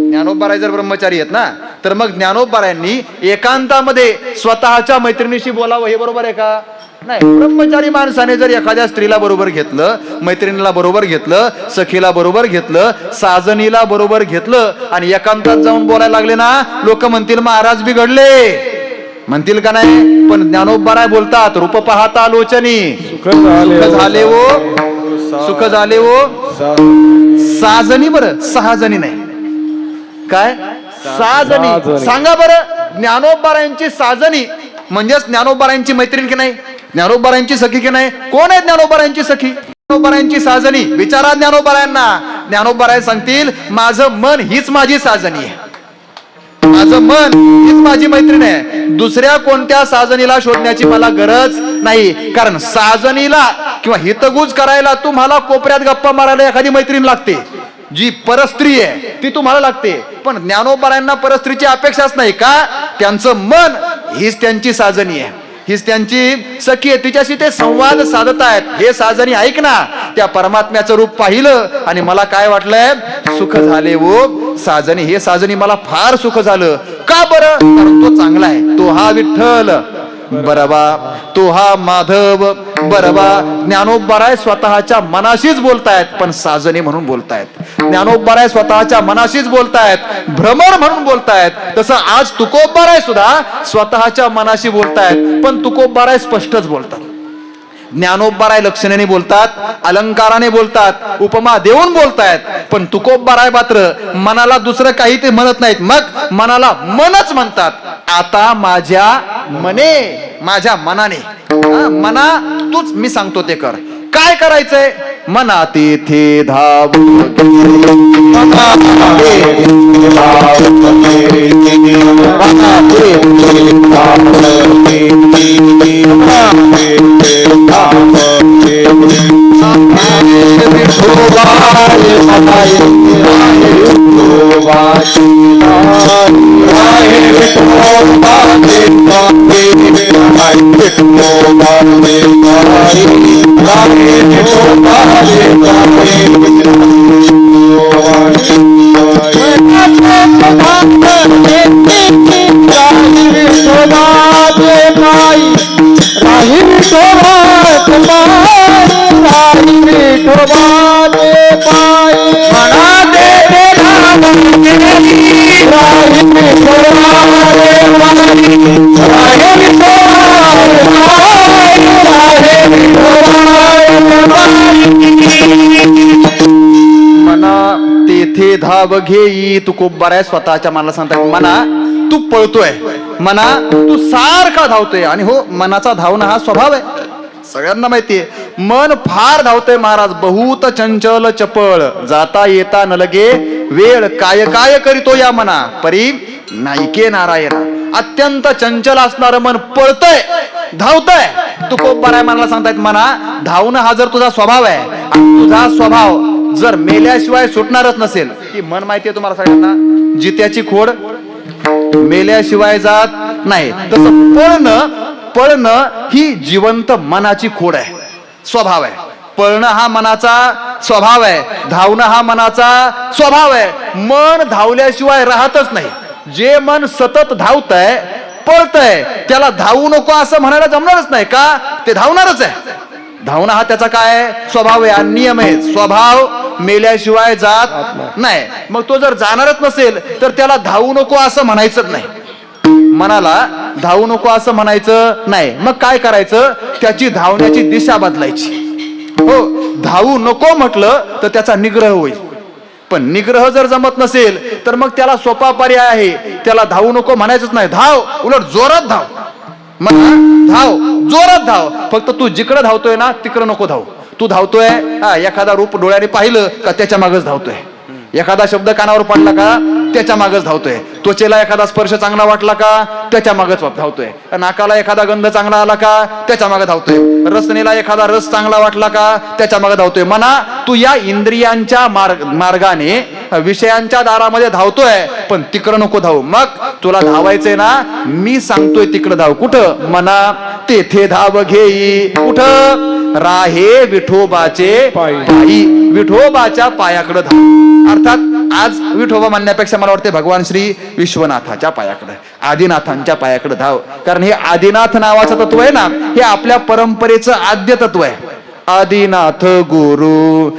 ज्ञानोबाराय जर ब्रह्मचारी आहेत ना, तर मग ज्ञानोबारायांनी एकांतामध्ये स्वतःच्या मैत्रिणीशी बोलावं, हे बरोबर आहे का? नाही. ब्रह्मचारी माणसाने जर एखाद्या स्त्रीला बरोबर घेतलं, मैत्रिणीला बरोबर घेतलं, सखीला बरोबर घेतलं, साजनीला बरोबर घेतलं आणि एकांतात जाऊन बोलायला लागले ना, लोक म्हणतील महाराज बिघडले, म्हणतील का नाही? पण ज्ञानोबाराय बोलतात, रूप पाहता लोचनी सुख झाले वो, सुख झाले वो साजनी. बरं, 6 जणी नाही, काय 6 जणी? सांगा बरं, ज्ञानोबारायांची साजनी म्हणजेच ज्ञानोबारायांची मैत्रीण की नाही? ज्ञानोबारायांची सखी की नाही? कोण आहे ज्ञानोबारायांची सखी? ज्ञानोबारायांची साजनी. विचारा ज्ञानोबारायांना. ज्ञानोबाराय सांगतील, माझं मन हीच माझी साजनी आहे, माझं मन हीच माझी मैत्रीण आहे. दुसऱ्या कोणत्या साजनीला शोधण्याची मला गरज नाही, कारण साजनीला किंवा हितगुज करायला तुम्हाला कोपऱ्यात गप्पा मारायला एखादी मैत्रीण लागते, जी परस्त्री आहे ती तुम्हाला लागते. पण ज्ञानोबारायांना परस्त्रीची अपेक्षाच नाही का? त्यांचं मन हीच त्यांची साजनी आहे, हीच त्यांची सखी आहे, तिच्याशी ते संवाद साधत आहेत. हे साजनी ऐक ना, त्या परमात्म्याचं रूप पाहिलं आणि मला काय वाटलंय, सुख झाले वो साजनी. हे साजनी मला फार सुख झालं. का बरं? कारण तो चांगला आहे, तो हा विठ्ठल बरबा, तो हा माधव बरबा. ज्ञानोबाराय स्वतःच्या मनाशीच बोलतायत, पण साजनी म्हणून बोलतायत. ज्ञानोबाराय स्वतःच्या मनाशीच बोलतायत, भ्रमर म्हणून बोलतायत. तसं आज तुकोबाराय सुद्धा स्वतःच्या मनाशी बोलतायत, पण तुकोबाराय स्पष्टच बोलतात. ज्ञानोबराय लक्षणाने बोलतात, अलंकाराने बोलतात, उपमा देऊन बोलतायत, पण तुकोबराय मात्र मनाला दुसरं काही ते म्हणत नाहीत, मग मनाला मनच म्हणतात. आता माझ्या मने, माझ्या मनाने, मना तूच मी सांगतो ते कर. काय करायचंय? मना तेथे धाव तेथे धाव घेई. तुकोबराय स्वतःच्या मनाला सांगतात, मना तू पळतोय, मना तू सारखा धावतोय. आणि हो, मनाचा धावणं हा स्वभाव आहे, सगळ्यांना माहितीये. मन फार धावतोय महाराज, बहुत चंचल चपळ, जाता येता न लगे वेळ, काय काय करीतो या मना, परी नायके नारायण. अत्यंत चंचल असणारं मन पळतय, धावतय. तुकोबराय मनाला सांगतायत, मना धावणं हा जर तुझा स्वभाव आहे, आणि तुझा स्वभाव जर मेल्याशिवाय सुटणारच नसेल, की मन माहितीये तुम्हाला सगळ्यांना, जित्याची खोड मेल्याशिवाय जात नाही, तसं पळणं ही जिवंत मनाची खोड आहे, स्वभाव आहे. पळणं हा मनाचा स्वभाव आहे, धावणं हा मनाचा स्वभाव आहे. मन धावल्याशिवाय राहतच नाही. जे मन सतत धावतंय, पळतंय, त्याला धावू नको असं म्हणायला जमणारच नाही, का ते धावणारच आहे. धावणं हा त्याचा काय स्वभाव आहे, नियम आहे. स्वभाव मेल्याशिवाय जात नाही. मग तो जर जाणारच नसेल तर त्याला धावू नको असं म्हणायचंच नाही, मनाला धावू नको असं म्हणायचं नाही. मग काय करायचं? त्याची धावण्याची दिशा बदलायची. हो, धावू नको म्हटलं तर त्याचा निग्रह होईल, पण निग्रह जर जमत नसेल तर मग त्याला सोपा पर्याय आहे, त्याला धावू नको म्हणायचंच नाही, धाव, उलट जोरात धाव. मग धाव, जोरात धाव, फक्त तू जिकडे धावतोय ना तिकडं नको धाव. तू धावतोय, एखादा रूप डोळ्याने पाहिलं का त्याच्या मागच धावतोय, एखादा शब्द कानावर पडला का त्याच्या मागच धावतोय, त्वचेला एखादा स्पर्श चांगला वाटला का त्याच्या मागच धावतोय, नाकाला एखादा गंध चांगला आला का त्याच्या मागे धावतोय, रसनेला एखादा रस चांगला वाटला का त्याच्या मागे धावतोय. म्हणा तू या इंद्रियांच्या मार्गाने विषयांच्या दारामध्ये धावतोय, पण तिकडं नको धावू. मग तुला धावायचंय ना, मी सांगतोय तिकडं धाव. कुठं? म्हणा तेथे धाव घेई. कुठं? राहे विठोबाचे पायी, विठोबाच्या पायाकडे धाव. अर्थात आज विठोबा म्हणण्यापेक्षा मला वाटते भगवान श्री विश्वनाथाच्या पायाकडे, आदिनाथांच्या पायाकडे धाव. कारण हे आदिनाथ नावाचं तत्व आहे ना, हे आपल्या परंपरेचं आद्य तत्व आहे. आदिनाथ गुरु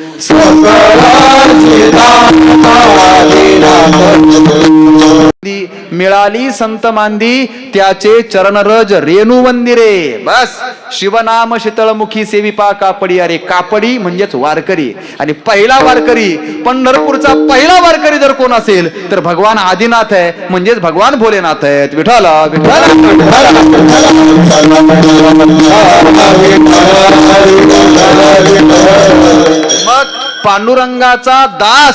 मिळाली संत मांदी, त्याचे चरणरज रेणू वंदिरे. बस शिवनाम शीतळमुखी सेविपा कापडी. अरे कापडी म्हणजेच वारकरी, आणि पहिला वारकरी, पंढरपूरचा पहिला वारकरी जर कोण असेल तर भगवान आदिनाथ आहे, म्हणजेच भगवान भोलेनाथ आहेत. विठ्ठला विठ्ठला. मग पांडुरंगाचा दास,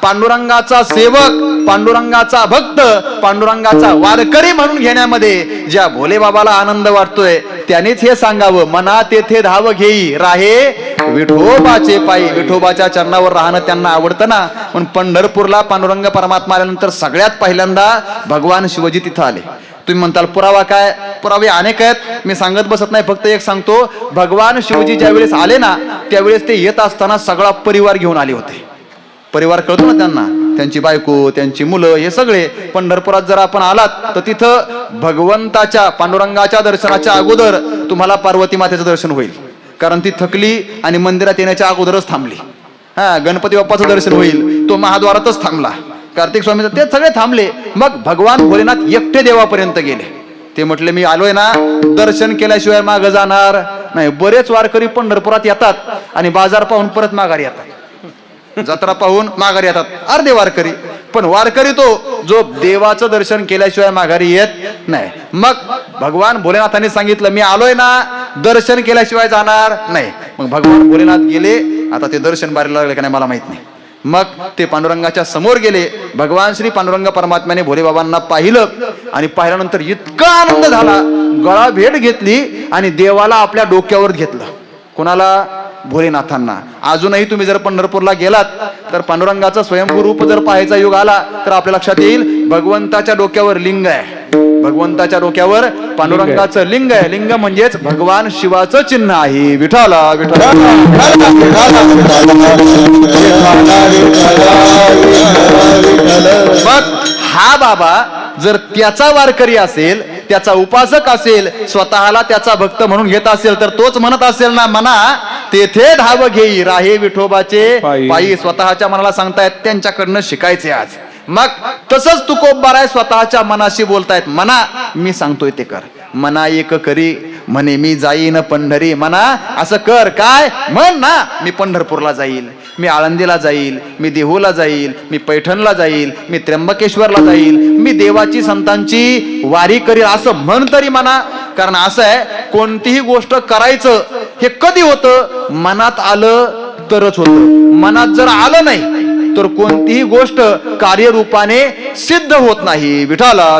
पांडुरंगाचा सेवक, पांडुरंगाचा भक्त, पांडुरंगाचा वारकरी म्हणून घेण्यामध्ये ज्या भोले बाबाला आनंद वाटतोय त्यानेच हे सांगावं, मना तेथे धाव घेई, राहे विठोबाचे पायी. विठोबाच्या चरणावर राहणं त्यांना आवडतं ना, पण पंढरपूरला पांडुरंग परमात्मा आल्यानंतर सगळ्यात पहिल्यांदा भगवान शिवजी तिथं आले. तुम्ही म्हणताल पुरावा काय? पुरावे अनेक आहेत, मी सांगत बसत नाही, फक्त एक सांगतो. भगवान शिवजी ज्या वेळेस आले ना, त्यावेळेस ते येत असताना सगळा परिवार घेऊन आले होते. परिवार कळतो ना त्यांना, त्यांची बायको, त्यांची मुलं, हे सगळे. पंढरपुरात जर आपण आलात तर तिथं भगवंताच्या पांडुरंगाच्या दर्शनाच्या अगोदर तुम्हाला पार्वती मातेचं दर्शन होईल, कारण ती थकली आणि मंदिरात येण्याच्या अगोदरच थांबली. गणपती बाप्पाचं दर्शन होईल, तो महाद्वारातच थांबला. कार्तिक स्वामीचं ते सगळे थांबले. मग भगवान भोलेनाथ एकटे देवापर्यंत गेले. ते म्हटले मी आलोय ना, दर्शन केल्याशिवाय माग जाणार नाही. बरेच वारकरी पंढरपुरात येतात आणि बाजार पाहून परत माघारी येतात, जत्रा पाहून माघारी येतात अर्धे वारकरी. पण वारकरी तो जो देवाचं दर्शन केल्याशिवाय माघारी येत नाही. मग भगवान भोलेनाथांनी सांगितलं मी आलोय ना, दर्शन केल्याशिवाय जाणार नाही. मग भगवान भोलेनाथ गेले. आता ते दर्शन बारीला लागले का नाही मला माहित नाही. मग ते पांडुरंगाच्या समोर गेले. भगवान श्री पांडुरंग परमात्म्याने भोले बाबांना पाहिलं आणि पाहिल्यानंतर इतका आनंद झाला, गळा भेट घेतली आणि देवाला आपल्या डोक्यावर घेतलं. कोणाला? भोलेनाथांना. अजूनही तुम्ही जर पंढरपूरला गेलात तर पांडुरंगाचं स्वयंभू रूप जर पाहायचा योग आला तर आपल्या लक्षात येईल भगवंताच्या डोक्यावर लिंग आहे. भगवंताच्या डोक्यावर पांडुरंगाचं लिंग आहे. लिंग म्हणजेच भगवान शिवाचं चिन्ह आहे. विठाला विठाला. मग हा बाबा जर त्याचा वारकरी असेल, त्याचा उपासक असेल, स्वतःला त्याचा भक्त म्हणून घेत असेल तर तोच म्हणत असेल ना, म्हणा तेथे धाव घेई राहे विठोबाचे पायी. स्वतःच्या मनाला सांगतायत त्यांच्याकडनं शिकायचे आज. मग तसंच तुकोबाराय स्वतःच्या मनाशी बोलतायत. मना मी सांगतोय ते कर, मना एक करी म्हणे मी जाईन पंढरी. म्हणा असं कर, काय म्हण ना, मी पंढरपूरला जाईल, मी आळंदीला जाईल, मी देहूला जाईल, मी पैठणला जाईल, मी त्र्यंबकेश्वरला जाईल, मी देवाची संतांची वारी करील असं म्हण तरी म्हणा. कारण असं आहे, कोणतीही गोष्ट करायचं हे कधी होतं? मनात आलं तरच होतं. मनात जर आलं नाही तर कोणतीही गोष्ट कार्यरूपाने सिद्ध होत नाही. विठाला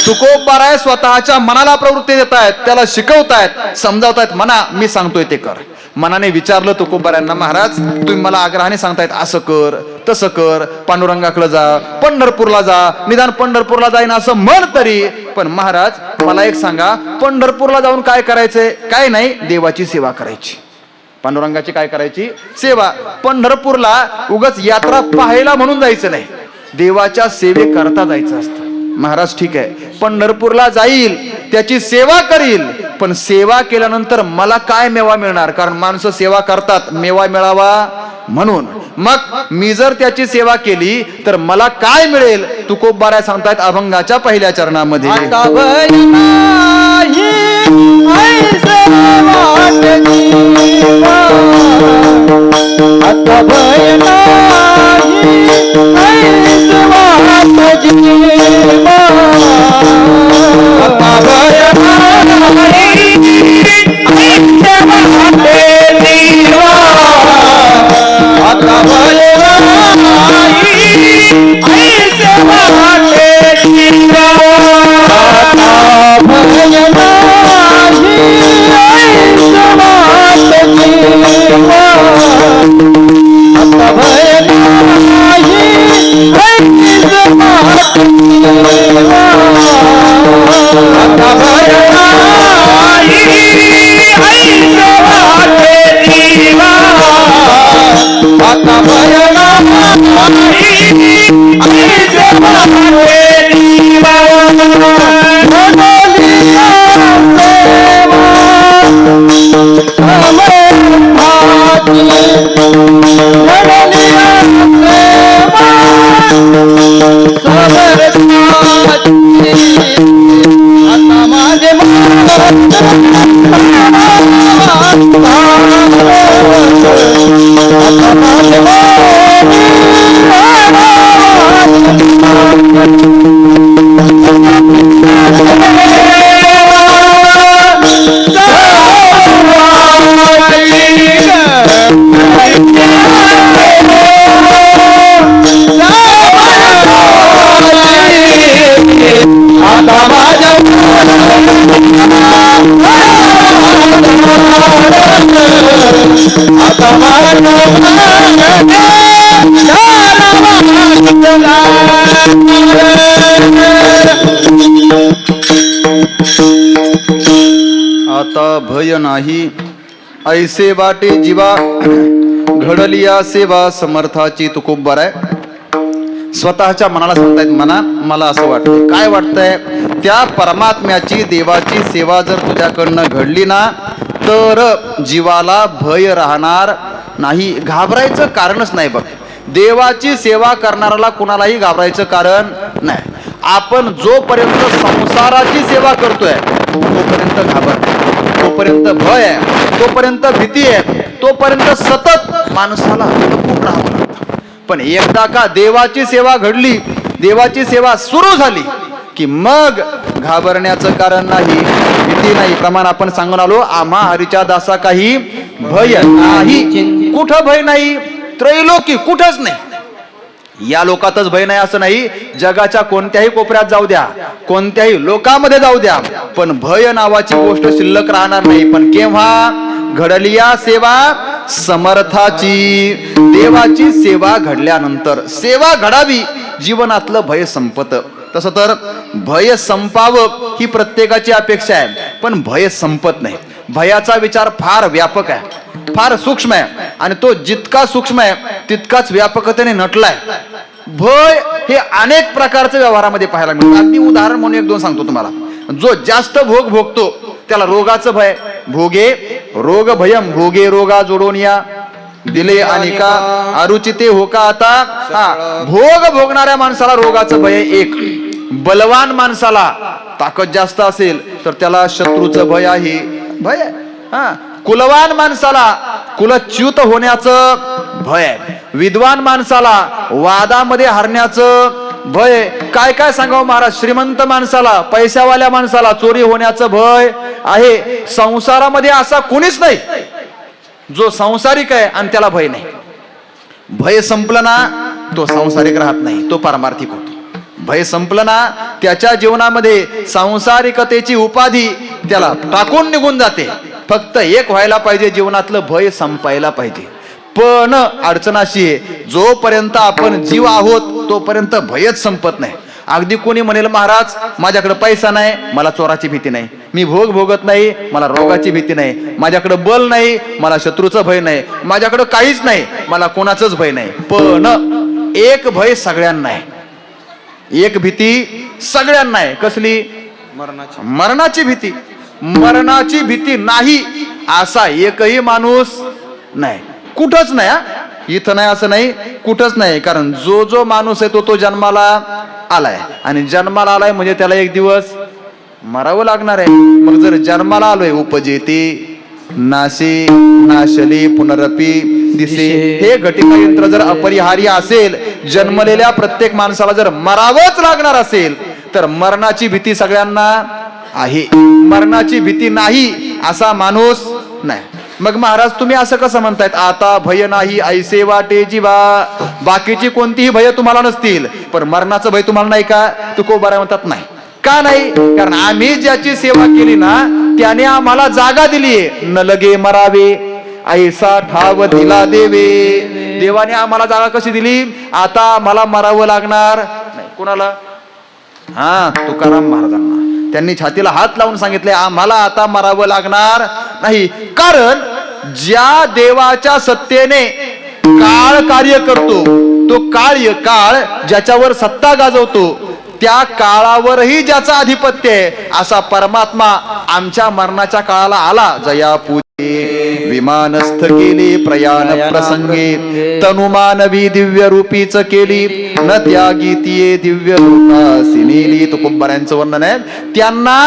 तुकोबाराय स्वतःच्या मनाला प्रवृत्ती देत आहेत, त्याला शिकवतायत, समजावतायत. म्हणा मी सांगतोय ते कर. मनाने विचारलं तुकोबारायांना, महाराज तुम्ही मला आग्रहाने सांगतायत असं कर तसं कर, पांडुरंगाकडे जा, पंढरपूरला जा, निदान पंढरपूरला जाईन असं म्हण तरी. पण महाराज मला एक सांगा, पंढरपूरला जाऊन काय करायचंय? काय नाही, देवाची सेवा करायची. पांडुरंगाची काय करायची? सेवा. पंढरपूरला उगाच यात्रा पाहायला म्हणून जायचं नाही, देवाच्या सेवेकरता जायचं असतं. महाराज ठीक आहे, पंढरपूरला जाईल, त्याची सेवा करील, पण सेवा केल्यानंतर मला काय मेवा मिळणार? कारण माणसं सेवा करतात मेवा मिळावा म्हणून. मग मी जर त्याची सेवा केली तर मला काय मिळेल? तुकोबाराय सांगतायत अभंगाच्या पहिल्या चरणामध्ये, आता भय नाही ऐसे वाटे जीवा, घडलिया सेवा समर्थाची. तुकोबाराय स्वतःच्या मनाला सांगतायत, मना मला असं वाटतंय. काय वाटतंय? त्या परमात्म्याची देवाची सेवा जर तुझ्याकडनं घडली ना तर जीवाला भय राहणार नाही, घाबरायचं कारणच नाही. बघ, देवाची सेवा करणाऱ्याला कुणालाही घाबरायचं कारण नाही. आपण जोपर्यंत संसाराची सेवा करतोय तोपर्यंत घाबर नाही, तोपर्यंत भय आहे, तोपर्यंत भीती आहे, तोपर्यंत सतत माणसाला खूप राहावं लागतं. पण एकदा का देवाची सेवा घडली, देवाची सेवा सुरू झाली की मग घाबरण्याचं कारण नाही, भीती नाही. प्रमाण आपण सांगून आलो, आम्हा हरीच्या दासा काही भय नाही. कुठं भय नाही? त्रैलोकी कुठंच नाही. या लोकातच भय नाही असं नाही, जगाच्या कोणत्याही कोपऱ्यात जाऊ द्या, कोणत्याही लोकांमध्ये जाऊ द्या, पण भय नावाची गोष्ट शिल्लक राहणार नाही. पण केव्हा घडलिया सेवा समर्थाची, देवाची सेवा घडल्यानंतर. सेवा घडावी, जीवनातलं भय संपतं. तसं तर भय संपावं ही प्रत्येकाची अपेक्षा आहे, पण भय संपत नाही. भयाचा विचार फार व्यापक आहे, फार सूक्ष्म आहे, आणि तो जितका सूक्ष्म आहे तितकाच व्यापकतेने नटलाय. भय हे अनेक प्रकारच्या व्यवहारामध्ये पाहायला मिळतं. अगदी उदाहरण म्हणून एक दोन सांगतो तुम्हाला. जो जास्त भोग भोगतो त्याला रोगाचं भय. भोगे रोग भयम, भोगे रोगा जोडून या दिले अनिका अरुचिते हो का आता. भोग भोगणाऱ्या माणसाला रोगाचं भय एक. बलवान माणसाला ताकद जास्त असेल तर त्याला शत्रूचं भय आहे, भय. कुलवान माणसाला कुलच्युत होण्याचं भय. विद्वान माणसाला वादामध्ये हरण्याचं भय. काय काय सांगावं महाराज. श्रीमंत माणसाला, पैशावाल्या माणसाला चोरी होण्याचं भय आहे. संसारामध्ये असा कोणीच नाही जो सांसारिक आहे आणि त्याला भय नाही. भय संपलं ना तो सांसारिक राहत नाही, तो पारमार्थिक होतो. भय संपलं ना त्याच्या जीवनामध्ये सांसारिकतेची उपाधी त्याला टाकून निघून जाते. फक्त एक व्हायला पाहिजे, जीवनातलं भय संपायला पाहिजे. पण अडचण अशी आहे, जोपर्यंत आपण जीव आहोत तोपर्यंत भयच संपत नाही. अगदी कोणी म्हणेल महाराज माझ्याकडे पैसा नाही, मला चोराची भीती नाही, मी भोग भोगत नाही, मला रोगाची भीती नाही, माझ्याकडे बल नाही, मला शत्रूचं भय नाही, माझ्याकडे काहीच नाही, मला कोणाचंच भय नाही. पण एक भय सगळ्यांना आहे, एक भीती सगळ्यांना आहे. कसली? मरणाची भीती. मरणाची भीती नाही असा एकही माणूस नाही, कुठंच नाही. इथं नाही असं नाही, कुठंच नाही. कारण जो जो माणूस आहे तो जन्माला आलाय, आणि जन्माला आलाय म्हणजे त्याला एक दिवस मरावं लागणार आहे. मग जर जन्माला आलोय, उपजेते नाशे नाशले पुनरपी दिसे, हे घटिका यंत्र जर अपरिहार्य असेल, जन्मलेल्या प्रत्येक माणसाला जर मरावंच लागणार असेल तर मरणाची भीती सगळ्यांना आहे. मरणाची भीती नाही असा माणूस नाही. मग महाराज तुम्ही असं कसं म्हणतायत, आता भय नाही ऐसे वाटे जीवा. बाकीची कोणतीही भय तुम्हाला नसतील पण मरणाचं भय तुम्हाला नाही का? तुकोबाराय म्हणतात नाही. का नाही? कारण आम्ही ज्याची सेवा केली ना त्याने आम्हाला जागा दिलीये. न लगे मरावे ऐसा ठाव दिला देवे. देवाने आम्हाला जागा कशी दिली? आता मला मरावं लागणार नाही. कोणाला? तुकाराम महाराजांना. त्यांनी छातीला हात लावून सांगितले आम्हाला आता मरावं लागणार नाही. कारण ज्या देवाच्या सत्तेने काळ कार्य करतो, तो काळ ज्याच्यावर सत्ता गाजवतो, त्या काळावरही ज्याचा आधिपत्य आहे असा परमात्मा आमच्या मरणाच्या काळाला आला. जया पूजे विमानस्थ केली प्रयाण प्रसंगे, तनुमानवी दिव्य रूपीच केली, न त्यागी तिये दिव्य रूपासी नेली. तुकोबारायांचं वर्णन आहे. त्यांना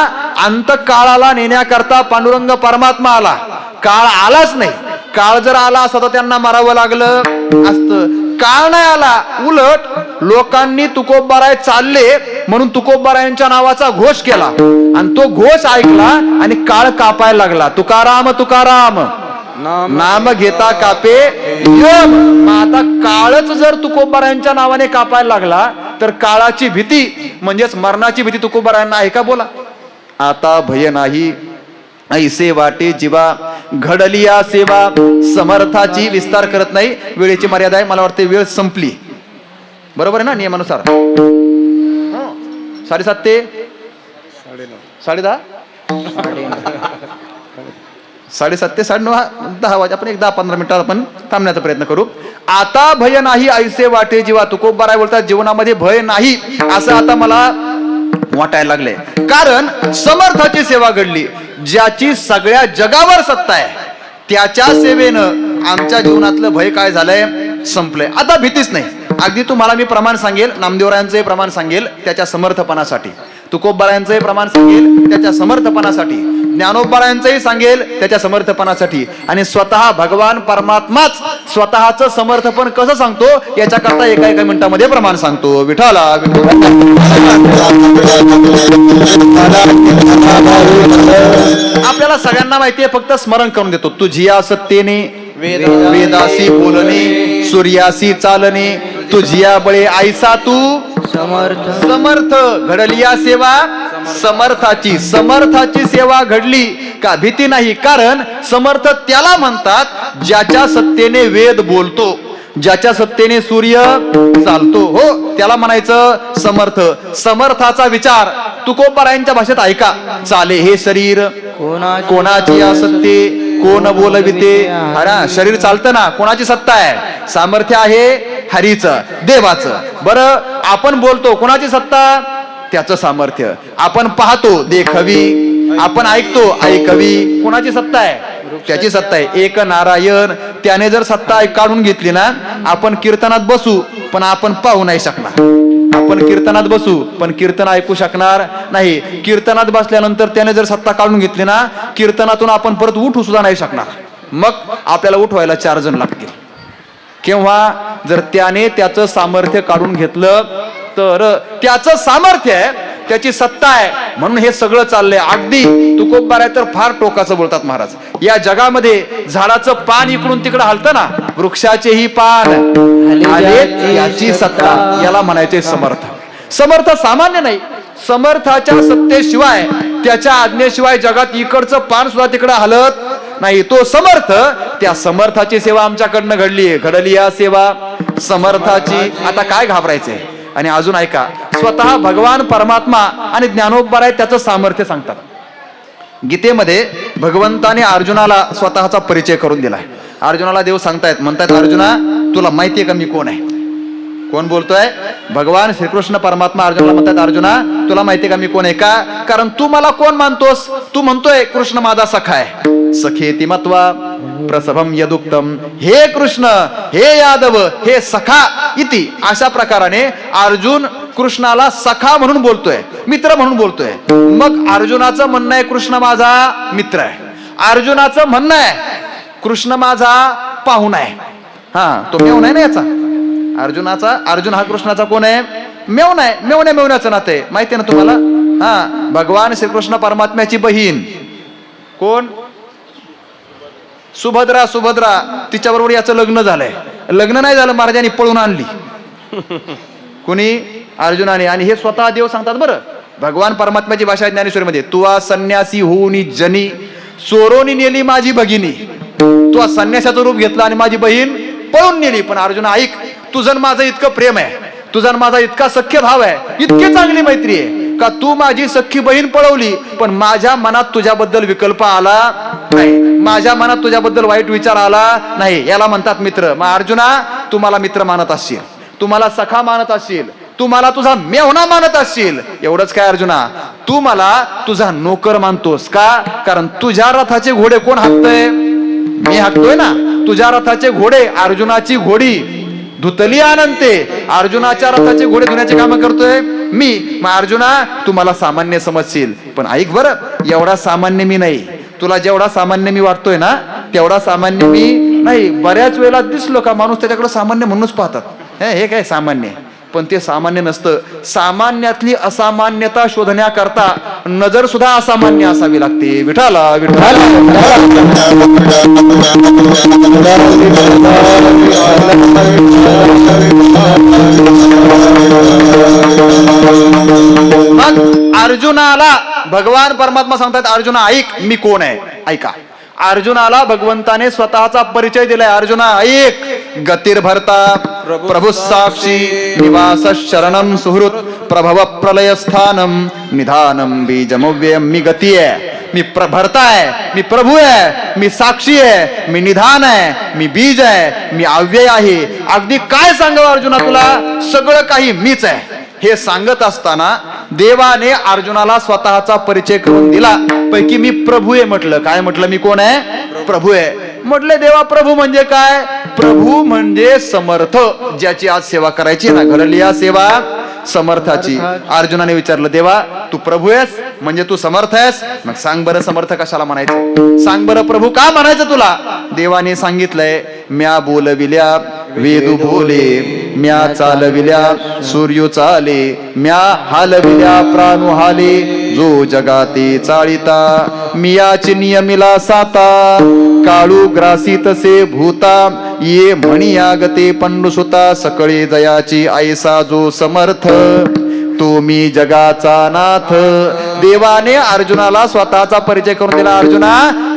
अंत काळाला नेण्याकरता पांडुरंग परमात्मा आला. काळ आलाच नाही. काळ जर आला असता तर त्यांना मारावं लागलं असतं. काळ नाही आला, उलट लोकांनी तुकोबाराय चालले म्हणून तुकोबारायांच्या नावाचा घोष केला आणि तो घोष ऐकला आणि काळ कापायला लागला. तुकाराम तुकाराम नाम घेता कापे यम. मग आता काळच जर तुकोबारायांच्या नावाने कापायला लागला तर काळाची भीती म्हणजेच मरणाची भीती तुकोबारायांना आहे का? बोला. आता भय नाही ऐसे वाटे जीवा, घडलिया सेवा समर्थाची. विस्तार करत नाही, वेळेची मर्यादा आहे. मला वाटते वेळ संपली. बरोबर आहे ना नियमानुसार? 7:30 ते 10:30, 7:30 ते 9:30, 10 वाजे आपण एक 10-15 मिनिटात आपण थांबण्याचा प्रयत्न करू. आता भय नाही ऐसे वाटे जीवा. तुकोबाराय बोलतात जीवनामध्ये भय नाही असं आता मला वाटायला लागले. कारण समर्थाची सेवा घडली. ज्याची सगळ्या जगावर सत्ता आहे त्याच्या सेवेनं आमच्या जीवनातलं भय काय झालंय? संपलंय. आता भीतीच नाही. अगदी तुम्हाला मी प्रमाण सांगेल, नामदेवरायांचं प्रमाण सांगेल त्याच्या समर्थपणासाठी, तुकोबारायांचंही प्रमाण सांगेल त्याच्या समर्थपणासाठी, ज्ञानोबारायांचंही सांगेल त्याच्या समर्थपणासाठी, आणि स्वतः भगवान परमात्माच स्वतःचं समर्थपण कसं सांगतो याच्याकरता एका मिनिटामध्ये प्रमाण सांगतो. विठाला आपल्याला सगळ्यांना माहितीये, फक्त स्मरण करून देतो. तुझिया सत्तेने वेदासी बोलणे, सूर्यासी चालणे, तुझिया बळे आईसा तू समर्थ. घडलिया सेवा समर्थाची. समर्थाची सेवा घडली का भीती नाही, कारण समर्थ त्याला म्हणतात ज्याच्या सत्तेने वेद बोलतो, ज्याच्या सत्तेने सूर्य चालतो, हो त्याला म्हणायचं समर्थ. समर्थाचा विचार तुकोबारायांच्या भाषेत ऐका. चाले हे शरीर कोणाची सत्ते, कोण बोलविते. अरे शरीर चालतं ना, कोणाची सत्ता आहे? सामर्थ्य आहे हरीचं, देवाचं. बरं आपण बोलतो, कोणाची सत्ता? त्याचं सामर्थ्य. आपण पाहतो, देखवी. आपण ऐकतो, ऐकवी. कोणाची सत्ता आहे? त्याची सत्ता आहे. एक नारायण त्याने जर सत्ता काढून घेतली ना, आपण कीर्तनात बसू पण आपण पाहू नाही शकणार. आपण कीर्तनात बसू पण कीर्तन ऐकू शकणार नाही. कीर्तनात बसल्यानंतर त्याने जर सत्ता काढून घेतली ना, कीर्तनातून आपण परत उठू सुद्धा नाही शकणार. मग आपल्याला उठवायला 4 जण लागतील. केव्हा? जर त्याने त्याचं सामर्थ्य काढून घेतलं तर. त्याचं सामर्थ्य आहे, त्याची सत्ता आहे, म्हणून हे सगळं चाललंय. अगदी तुकोबाराय तर फार टोकाचं बोलतात महाराज. या जगामध्ये झाडाचं पान इकडून तिकडं हलतं ना, वृक्षाचेही पान आले याची सत्ता, याला म्हणायचे समर्थ. समर्थ सामान्य नाही. समर्थाच्या सत्तेशिवाय, त्याच्या आज्ञेशिवाय जगात इकडचं पान सुद्धा तिकडं हलत नाही. तो समर्थ. त्या समर्थाची सेवा आमच्याकडनं घडली या सेवा समर्थाची. आता काय घाबरायचंय? आणि अजून ऐका, स्वतः भगवान परमात्मा आणि ज्ञानोबाराय त्याचं सामर्थ्य सांगतात. गीतेमध्ये भगवंताने अर्जुनाला स्वतःचा परिचय करून दिलाय. अर्जुनाला देव सांगतायत, म्हणतायत अर्जुना तुला माहितीये का मी कोण आहे? कोण बोलतोय? भगवान श्रीकृष्ण परमात्मा अर्जुनाला म्हणतात, अर्जुना तुला माहितीये का मी कोण आहे? का? कारण तू मला कोण मानतोस? तू म्हणतोय कृष्ण माझा सखा आहे. सखेती मत्वा प्रसभम यदुक्तम. हे कृष्ण, हे यादव, हे सखा इति. अशा प्रकाराने अर्जुन कृष्णाला सखा म्हणून बोलतोय, मित्र म्हणून बोलतोय. मग अर्जुनाचं म्हणणं आहे कृष्ण माझा मित्र आहे. अर्जुनाचं म्हणणं आहे कृष्ण माझा पाहुणा आहे. हा, तो मेवणा आहे ना याचा. अर्जुन हा कृष्णाचा कोण आहे? मेवणा आहे. मेवण्याचं नातं आहे. माहिती आहे ना तुम्हाला? हा, भगवान श्रीकृष्ण परमात्म्याची बहीण कोण? सुभद्रा. तिच्याबरोबर याचं लग्न झालंय. लग्न नाही झालं, महाराजांनी पळून आणली. कुणी? अर्जुनाने. आणि हे स्वतः देव सांगतात बरं. भगवान परमात्म्याची भाषा आहे ज्ञानेश्वरीमध्ये. तुआ संन्यासी होऊनी जनी चोरोनी नेली माझी भगिनी. तू संन्यासाचं रूप घेतला आणि माझी बहीण पळून नेली. पण अर्जुन ऐक, तुझं माझं इतकं प्रेम आहे, तुझा माझा इतका सख्य भाव आहे, इतकी चांगली मैत्री आहे का तू माझी सख्खी बहीण पळवली, पण माझ्या मनात तुझ्याबद्दल विकल्प आला नाही, माझ्या मनात तुझ्याबद्दल वाईट विचार आला नाही. याला म्हणतात मित्र. मग अर्जुना तू मला मित्र मानत असशील, तू मला सखा मानत असशील, तू मला तुझा मेहुणा मानत असशील. एवढंच काय अर्जुना, तू मला तुझा नोकर मानतोस का? कारण तुझ्या रथाचे घोडे कोण हाकतोय? मी हाकतोय ना. तुझ्या रथाचे घोडे, अर्जुनाची घोडी धुतली आनंते, अर्जुनाच्या रथाचे घोडे धुण्याचे काम करतोय मी. मग अर्जुना तू मला सामान्य समजशील, पण ऐक बरं, एवढा सामान्य मी नाही. तुला जेवढा सामान्य मी वाटतोय ना तेवढा सामान्य मी नाही. बऱ्याच वेळेला दिसलो का माणूस त्याच्याकडे सामान्य म्हणूनच पाहतात. हे काय सामान्य? पण ते सामान्य नसतं. सामान्यातली असामान्यता शोधण्याकरता नजर सुद्धा असामान्य असावी लागते. विठाला विठाला. मग अर्जुनाला भगवान परमात्मा सांगतात, अर्जुना ऐक मी कोण आहे. ऐका, अर्जुनाला भगवंताने स्वतःचा परिचय दिलाय. अर्जुना ऐक, गतिर्भर्ता प्रभु साक्षी निवास शरणम सुहृत प्रभव प्रलय स्थानम निधानम बीजमव्ययम. मी गती आहे, मी भरता आहे, मी प्रभू आहे, मी साक्षी आहे, मी निधान आहे, मी बीज आहे, मी अव्यय आहे. अगदी काय सांगावं अर्जुना तुला, सगळं काही मीच आहे. हे सांगत असताना देवाने अर्जुनाला स्वतःचा परिचय करून दिला. पैकी मी प्रभू आहे म्हटलं. काय म्हटलं? मी कोण आहे? प्रभू आहे. म्हटले देवा प्रभू म्हणजे काय? प्रभू म्हणजे समर्थ, ज्याची आज सेवा करायची ना, घडली या सेवा समर्थाची. अर्जुनाने विचारलं देवा तू प्रभू आहेस म्हणजे तू समर्थ आहेस, मग सांग बरं समर्थ कशाला म्हणायचं, सांग बरं प्रभू का म्हणायचं तुला? देवाने सांगितलंय म्या बोलविल्या वेदू बोले, म्या चालविल्या सूर्य चाले, म्या हालविल्या प्राणू हाले, जो जगाते चाळिता मियाची नियमिला साता, काळू ग्रासी तसे भूता, ये म्हणी आगते पंडुसुता, सकळे जयाची ऐसा जो समर्थ, तो मी जगाचा नाथ. देवाने अर्जुनाला स्वतःचा परिचय करून दिला. अर्जुना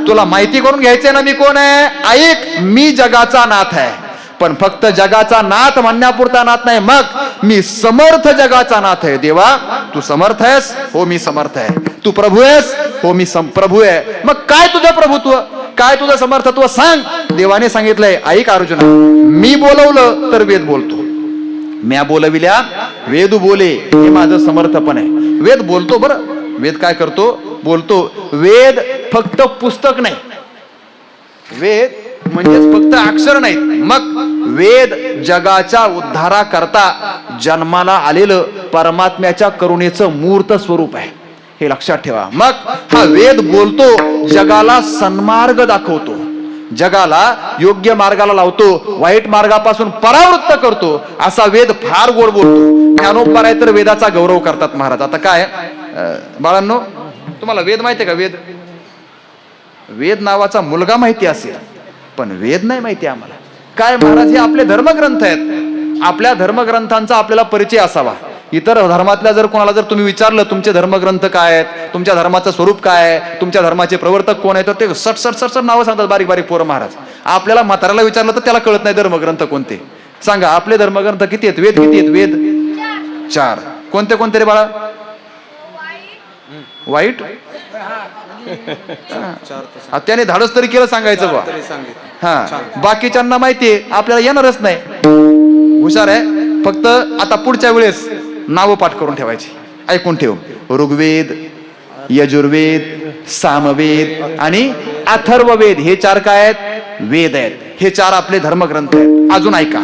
तुला माहिती करून घ्यायचंय ना मी कोण आहे? ऐक, मी जगाचा नाथ आहे, पण फक्त जगाचा नाथ म्हणण्यापुरता नाथ नाही, मग मी समर्थ जगाचा नाथ आहे. देवा तू समर्थ आहेस? हो मी समर्थ आहे. तू प्रभू आहेस? हो मी प्रभू आहे. मग काय तुझं प्रभुत्व, काय तुझं समर्थत्व सांग. देवाने सांगितलंय ऐक अर्जुना, मी बोलवलं तर वेद बोलतो, म्या बोलविल्या वेद बोले, हे माझं समर्थपण आहे. वेद बोलतो बरं, वेद काय करतो? बोलतो. वेद फक्त पुस्तक नाही, वेद म्हणजेच फक्त अक्षर नाहीत, मग वेद जगाच्या उद्धाराकरता जन्माला आलेलं परमात्म्याच्या करुणेचं मूर्त स्वरूप आहे, हे लक्षात ठेवा. मग हा वेद बोलतो, जगाला सन्मार्ग दाखवतो, जगाला योग्य मार्गाला लावतो, वाईट मार्गापासून परावृत्त करतो. असा वेद फार गोड बोलतो. ज्ञानोबा तर वेदाचा गौरव करतात महाराज. आता काय बाळांनो, तुम्हाला वेद माहितीये का? वेद, वेद नावाचा मुलगा माहिती असेल, पण वेद नाही माहिती आम्हाला. काय महाराज, हे आपले धर्मग्रंथ आहेत, आपल्या धर्मग्रंथांचा आपल्याला परिचय असावा. इतर धर्मातल्या जर कोणाला जर तुम्ही विचारलं तुमचे धर्मग्रंथ काय आहेत, तुमच्या धर्माचं स्वरूप काय आहे, तुमच्या धर्माचे प्रवर्तक कोण आहेत, तर ते सट सट सट सट नावं सांगतात, बारीक बारीक पोरं महाराज. आपल्याला म्हाताऱ्याला विचारलं तर त्याला कळत नाही धर्मग्रंथ कोणते. सांगा आपले धर्मग्रंथ किती आहेत? वेद किती आहेत? वेद 4. कोणते कोणते रे बाळा? वाईट त्याने धाडस तरी केलं सांगायचं बा. हा, बाकीच्यांना माहितीये, आपल्याला येणारच नाही. हुशार आहे, फक्त आता पुढच्या वेळेस नावं पाठ करून ठेवायची. ऐकून ठेव, ऋग्वेद, यजुर्वेद, सामवेद आणि अथर्ववेद, हे 4 काय आहेत? वेद आहेत. हे 4 आपले धर्मग्रंथ आहेत. अजून ऐका,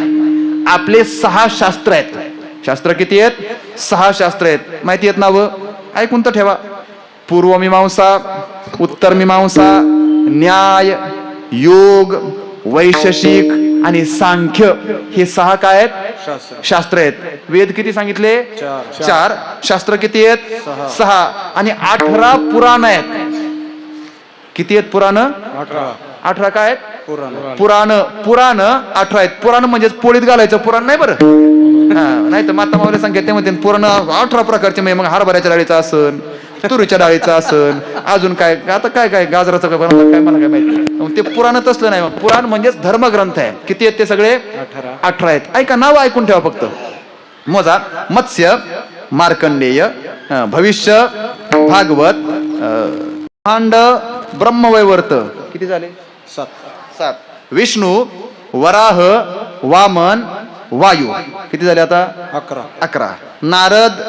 आपले 6 शास्त्र आहेत. शास्त्र किती आहेत? 6 शास्त्र आहेत. माहिती आहेत नावं? ऐकून तर ठेवा. पूर्वमीमांसा, उत्तरमीमांसा, न्याय, योग, वैशेषिक आणि सांख्य, हे 6 काय आहेत? शास्त्र आहेत. वेद किती सांगितले? 4. शास्त्र किती आहेत? 6. आणि 18 पुराण आहेत. किती आहेत पुराण? 18 काय आहेत? पुराण. पुराण 18 आहेत. पुराण म्हणजे पोळीत घालायचं पुराण नाही बरं. नाही तर माता मावल्या सांगते ते म्हणते पुराण 18 प्रकारचे, मग हरभऱ्याच्या डाळीचा असन, तुरीच्या डाळीचा असन, अजून काय आता काय काय गाजराचं काय बनवतात काय मला काय माहिती. ते पुराण तसलं नाही. पुराण म्हणजेच धर्मग्रंथ आहे. किती आहेत ते सगळे? 18 आहेत. ऐका, नाव ऐकून ठेवा फक्त. मोजा. मत्स्य, मार्कंडेय, भविष्य, भागवत, भांड, ब्रह्मवैवर्त, किती झाले? 7. विष्णू, वराह, वामन, वायू, किती झाले आता? 11. नारद,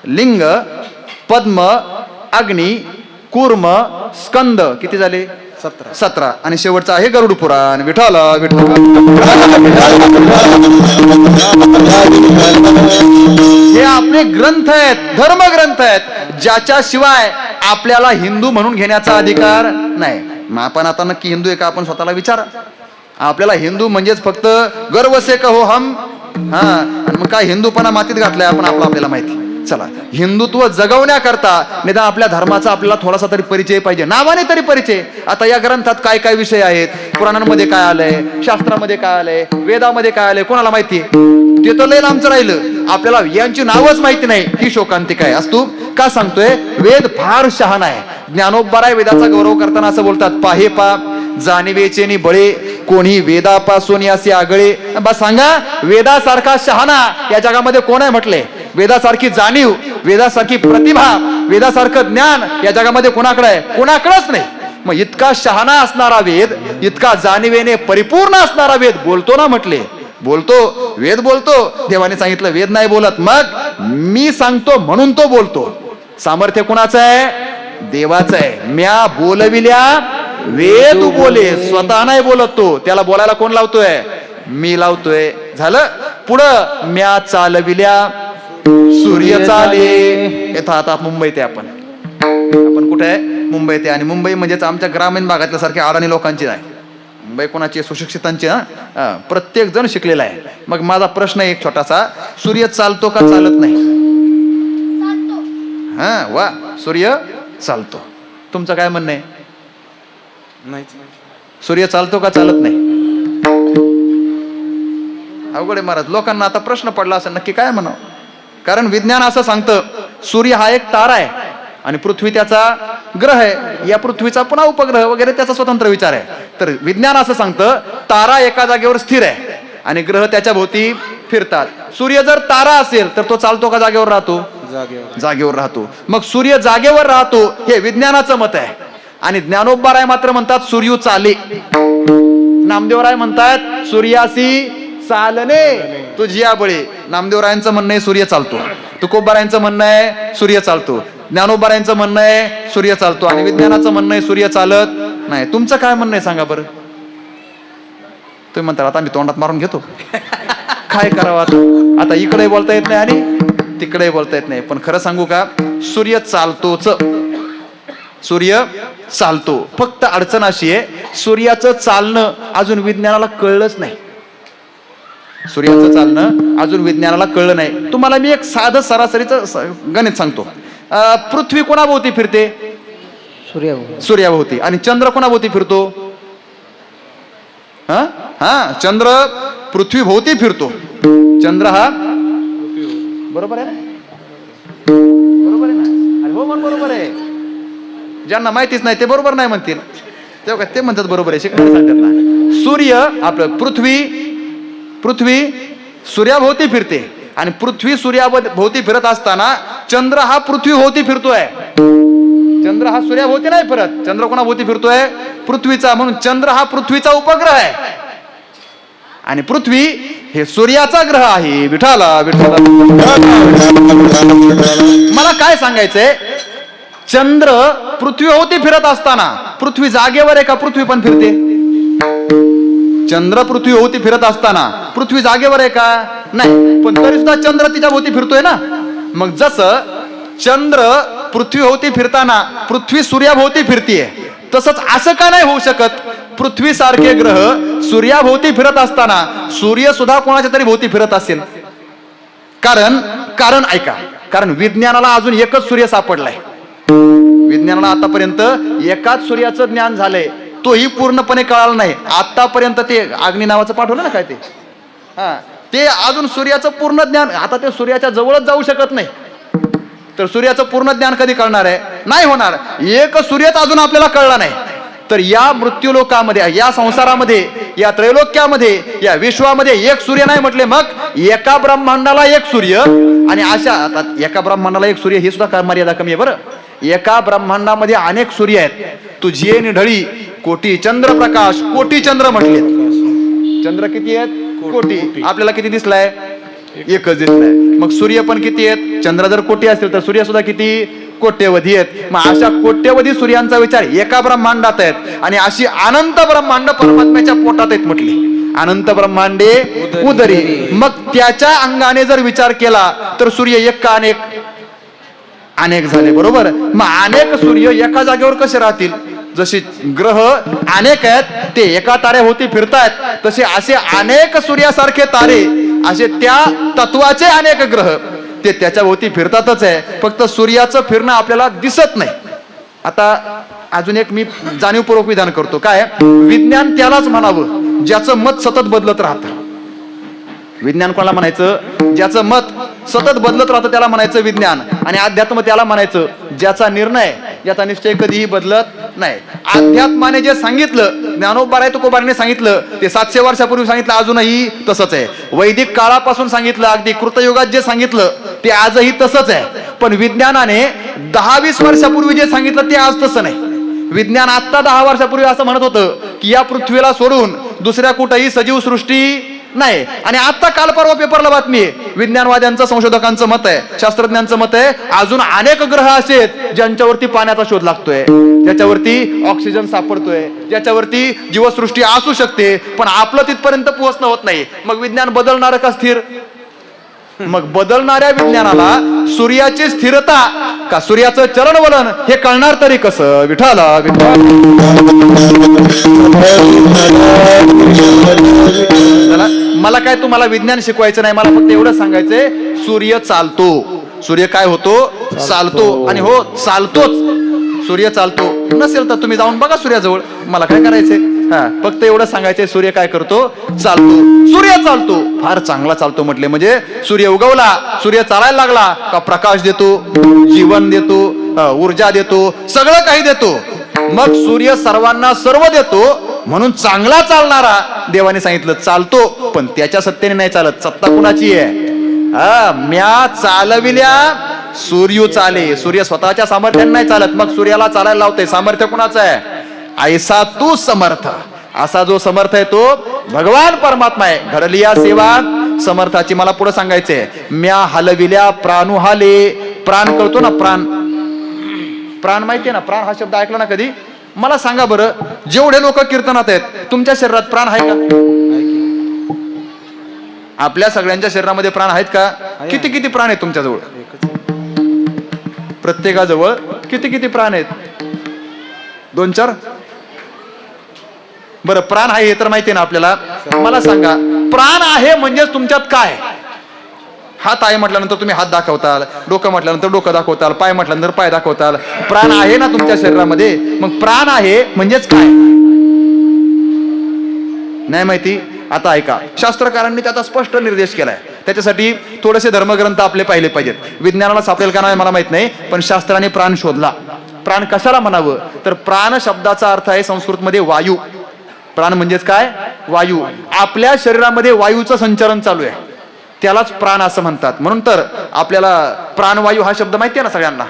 लिंग, पद्म, अग्नी, कूर्म, स्कंद, किती झाले? 17. आणि शेवटचं आहे गरुड पुराण. विठ्ठल विठ्ठल. हे आपले ग्रंथ आहेत, धर्मग्रंथ आहेत, ज्याच्या शिवाय आपल्याला हिंदू म्हणून घेण्याचा अधिकार नाही. मग आपण आता नक्की हिंदू आहे का? आपण स्वतःला विचारा. आपल्याला हिंदू म्हणजेच फक्त गर्व से कहो हम. हा, मग काय हिंदूपणा मातीत घातलाय आपण आपल्याला माहिती. चला, हिंदुत्व जगवण्याकरता निदान आपल्या धर्माचा आपल्याला थोडासा तरी परिचय पाहिजे, नावाने तरी परिचय. आता या ग्रंथात काय काय विषय आहेत, पुराणांमध्ये काय आलंय, शास्त्रामध्ये काय आलंय, वेदामध्ये काय आलंय, कोणाला माहिती? ते तर लय लांबचं राहिलं. आपल्याला यांची नावच माहिती नाही, ही शोकांतिका आहे. असतो का सांगतोय? वेद फार शहाणा आहे. ज्ञानोबराय वेदाचा गौरव करताना असं बोलतात, पाहे पा जाणीवेचे नि बळे, कोणी वेदापासून यासे आगळे. बस सांगा, वेदासारखा शहाणा या जगामध्ये कोण आहे म्हटले? वेदासारखी जाणीव, वेदासारखी प्रतिभा, वेदासारखं ज्ञान या जगामध्ये कोणाकडे आहे? कोणाकडेच नाही. मग इतका शहाणा असणारा वेद, इतका जाणीवेने परिपूर्ण असणारा वेद बोलतो ना म्हटले? बोलतो, वेद बोलतो. देवाने सांगितलं वेद नाही बोलत, मग मी सांगतो म्हणून तो बोलतो. सामर्थ्य कुणाचं आहे? देवाचं आहे. म्या बोलविल्या वेद बोले, स्वतः नाही बोलत तो, त्याला बोलायला कोण लावतोय? मी लावतोय. झालं. पुढं म्या चालविल्या सूर्य चाले. येतो आता मुंबईत आहे आपण कुठे आहे? मुंबईत आहे. आणि मुंबई म्हणजेच आमच्या ग्रामीण भागातल्या सारख्या अडाणी लोकांची नाही. मुंबई कोणाची? सुशिक्षितांची. प्रत्येक जण शिकलेला आहे. मग माझा प्रश्न एक छोटासा, सूर्य चालतो का चालत नाही? वा, सूर्य चालतो. तुमचं काय म्हणणं आहे? नाही. सूर्य चालतो का चालत नाही? अवघड आहे महाराज. लोकांना आता प्रश्न पडला असेल नक्की काय म्हणावं. कारण विज्ञान असं सांगतं, सूर्य हा एक तारा आहे आणि पृथ्वी त्याचा ग्रह आहे. या पृथ्वीचा पुन्हा उपग्रह वगैरे त्याचा स्वतंत्र विचार आहे. तर विज्ञान असं सांगतं, तारा एका जागेवर स्थिर आहे आणि ग्रह त्याच्या भोवती फिरतात. सूर्य जर तारा असेल तर तो चालतो का जागेवर राहतो? जागेवर राहतो. मग सूर्य जागेवर राहतो हे विज्ञानाचं मत आहे. आणि ज्ञानोबा मात्र म्हणतात सूर्य चाले. नामदेवराय म्हणतात सूर्यासी चालणे तुझिया बळे. नामदेवरायांचं म्हणणं आहे सूर्य चालतो. तुकोबारायांचं म्हणणं आहे सूर्य चालतो. ज्ञानोबारायांचं म्हणणं आहे सूर्य चालतो. आणि विज्ञानाचं म्हणणं आहे सूर्य चालत नाही. तुमचं काय म्हणणं आहे सांगा बरं. तुम्ही म्हणता आता मी तोंडात मारून घेतो. काय करावं आता इकडे बोलता येत नाही आणि तिकडे बोलता येत नाही. पण खरं सांगू का, सूर्य चालतोच. सूर्य चालतो. फक्त अडचण अशी आहे, सूर्याचं चालणं अजून विज्ञानाला कळलंच नाही. सूर्याचं चालणं अजून विज्ञानाला कळलं नाही. तुम्हाला मी एक साधं सरासरीचं गणित सांगतो. पृथ्वी कोणाभोवती फिरते? सूर्याभोवती. आणि चंद्र कोणाभोवती फिरतो? चंद्र पृथ्वी भोवती फिरतो. चंद्र हा बरोबर आहे ना? बरोबर आहे ना? अरे हो म्हण, बरोबर आहे. ज्यांना माहितीच नाही ते बरोबर नाही म्हणतील. तेव्हा ते म्हणतात बरोबर आहे, शिकणारे सांगतात ना. सूर्य आपलं पृथ्वी सूर्याभोवती फिरते आणि पृथ्वी सूर्याभोवती फिरत असताना चंद्र हा पृथ्वी भोवती फिरतोय. चंद्र हा सूर्याभोवती नाही फिरत. चंद्र कोणाभोवती फिरतोय? पृथ्वीचा. म्हणून चंद्र हा पृथ्वीचा उपग्रह आहे आणि पृथ्वी हे सूर्याचा ग्रह आहे. विठाला विठाला. मला काय सांगायचंय, चंद्र पृथ्वीभोवती फिरत असताना पृथ्वी जागेवर आहे का पृथ्वी पण फिरते? चंद्र पृथ्वीभोवती फिरत असताना पृथ्वी जागेवर आहे का? नाही. पण तरी सुद्धा चंद्र तिच्या भोवती फिरतोय ना. मग जसं चंद्र पृथ्वीभोवती फिरताना पृथ्वी सूर्याभोवती फिरतीये, तसंच असं का नाही होऊ शकत, पृथ्वी सारखे ग्रह सूर्याभोवती फिरत असताना सूर्य सुद्धा कोणाच्या तरी भोवती फिरत असेल? कारण ऐका, कारण विज्ञानाला अजून एकच सूर्य सापडलाय. विज्ञानाला आतापर्यंत एकाच सूर्याचं ज्ञान झालंय. तोही पूर्णपणे कळाला नाही. आतापर्यंत ते अग्नी नावाचं पाठवलं ना काय ते अजून सूर्याचं पूर्ण ज्ञान. आता ते सूर्याच्या जवळच जाऊ शकत नाही. तर सूर्याचं पूर्ण ज्ञान कधी कळणार आहे? नाही होणार. एक सूर्यच अजून आपल्याला कळला नाही. तर या मृत्यूलोकामध्ये, या संसारामध्ये, या त्रैलोक्यामध्ये, या विश्वामध्ये एक सूर्य नाही म्हटले, मग एका ब्रह्मांडाला एक सूर्य. आणि अशा आता एका ब्रह्मांडाला एक सूर्य ही सुद्धा मर्यादा कमी आहे बरं. एका ब्रह्मांडामध्ये अनेक सूर्य आहेत. तुझी निढळी कोटी चंद्र प्रकाश. कोटी चंद्र म्हटले. चंद्र किती आहेत? कोटी. आपल्याला किती दिसलाय? एकच दिसलाय. मग सूर्य पण किती आहेत? चंद्र जर कोटी असेल तर सूर्य सुद्धा किती? कोट्यवधी आहेत. मग अशा कोट्यवधी सूर्यांचा विचार एका ब्रह्मांडात आहेत. आणि अशी अनंत ब्रह्मांड परमात्म्याच्या पोटात आहेत म्हटली. अनंत ब्रह्मांडे उदरी. मग त्याच्या अंगाने जर विचार केला तर सूर्य एक का अनेक झाले. बरोबर. मग अनेक सूर्य एका जागेवर कसे राहतील? जसे ग्रह अनेक आहेत ते एका ताऱ्याभोवती फिरतायत, तसे असे अनेक सूर्यासारखे तारे, असे त्या तत्वाचे अनेक ग्रह ते त्याच्या भोवती फिरतातच आहे. फक्त सूर्याचं फिरणं आपल्याला दिसत नाही. आता अजून एक मी जाणीवपूर्वक विधान करतो. काय? विज्ञान त्यालाच म्हणावं ज्याचं मत सतत बदलत राहतं. विज्ञान कोणाला म्हणायचं? ज्याचं मत सतत बदलत राहतं त्याला म्हणायचं विज्ञान. आणि अध्यात्म त्याला म्हणायचं ज्याचा निर्णय, ज्याचा निश्चय कधीही बदलत नाही. अध्यात्माने जे सांगितलं, ज्ञानोबा तुकोबाराने सांगितलं ते 700 वर्षापूर्वी सांगितलं, अजूनही तसंच आहे. वैदिक काळापासून सांगितलं, अगदी कृतयुगात जे सांगितलं ते आजही तसंच आहे. पण विज्ञानाने 10-20 वर्षापूर्वी जे सांगितलं ते आज तसं नाही. विज्ञान आता 10 वर्षापूर्वी असं म्हणत होतं की या पृथ्वीला सोडून दुसऱ्या कुठेही सजीव सृष्टी नाही. आणि आता काल परवा पेपरला बातमी आहे, विज्ञानवाद्यांचं संशोधकांचं मत आहे, शास्त्रज्ञांचं मत आहे, अजून अनेक ग्रह असे आहेत ज्यांच्यावरती पाण्याचा शोध लागतोय, ज्याच्यावरती ऑक्सिजन सापडतोय, ज्याच्यावरती जीवसृष्टी असू शकते, पण आपलं तिथपर्यंत पोहोचणं होत नाही. मग विज्ञान बदलणार का स्थिर? मग बदलणाऱ्या विज्ञानाला सूर्याची स्थिरता का सूर्याचं चलनवलन हे कळणार तरी कसं? विठाला मला काय तुम्हाला विज्ञान शिकवायचं नाही, मला फक्त एवढं सांगायचंय, सूर्य चालतो. सूर्य काय होतो? चालतो. आणि हो, चालतोच. सूर्य चालतो. नसेल तर तुम्ही जाऊन बघा सूर्याजवळ, मला काय करायचंय. फक्त एवढं सांगायचंय, सूर्य काय करतो? चालतो. सूर्य चालतो, फार चांगला चालतो म्हटले म्हणजे सूर्य उगवला, सूर्य चालायला लागला का प्रकाश देतो, जीवन देतो, ऊर्जा देतो, सगळं काही देतो. मग सूर्य सर्वांना सर्व देतो, म्हणून चांगला चालणारा देवाने सांगितलं चालतो, पण त्याच्या सत्तेने नाही चालत. सत्ता कुणाची आहे? म्या चालविल्या सूर्य चाले. सूर्य स्वतःच्या सामर्थ्याने नाही चालत, मग सूर्याला चालायला लावते. सामर्थ्य कुणाचं आहे? ऐसा तू समर्थ. असा जो समर्थ आहे तो भगवान परमात्मा आहे. घडलिया सेवा समर्थाची. मला पुढे सांगायचंय, म्या हलविल्या प्राणू हाले. प्राण कळतो ना? प्राण, प्राण माहितीये ना? प्राण हा शब्द ऐकला ना कधी? मला सांगा बरं, जेवढे लोक कीर्तनात आहेत, तुमच्या शरीरात प्राण आहे का? आपल्या सगळ्यांच्या शरीरामध्ये प्राण आहेत का? किती किती प्राण आहेत तुमच्याजवळ? प्रत्येकाजवळ किती किती प्राण आहेत? 2-4? बरं, प्राण आहे हे तर माहिती ना आपल्याला. मला सांगा, प्राण आहे म्हणजेच तुमच्यात काय? हात आहे म्हटल्यानंतर तुम्ही हात दाखवताल, डोकं म्हटल्यानंतर डोकं दाखवताल, पाय म्हटल्यानंतर पाय दाखवताल. प्राण आहे ना तुमच्या शरीरामध्ये. मग प्राण आहे म्हणजेच काय? नाही माहिती? आता ऐका, शास्त्रकारांनी त्याचा स्पष्ट निर्देश केलाय. त्याच्यासाठी थोडेसे धर्मग्रंथ आपले पाहिले पाहिजेत. विज्ञानाला सापडेल का नाही मला माहित नाही, पण शास्त्राने प्राण शोधला. प्राण कशाला म्हणावं तर प्राण शब्दाचा अर्थ आहे संस्कृतमध्ये वायू. प्राण म्हणजेच काय? वायू. आपल्या शरीरामध्ये वायूचं संचरण चालू आहे, त्यालाच प्राण असं म्हणतात. म्हणून तर आपल्याला प्राणवायू हा शब्द माहिती आहे ना सगळ्यांना.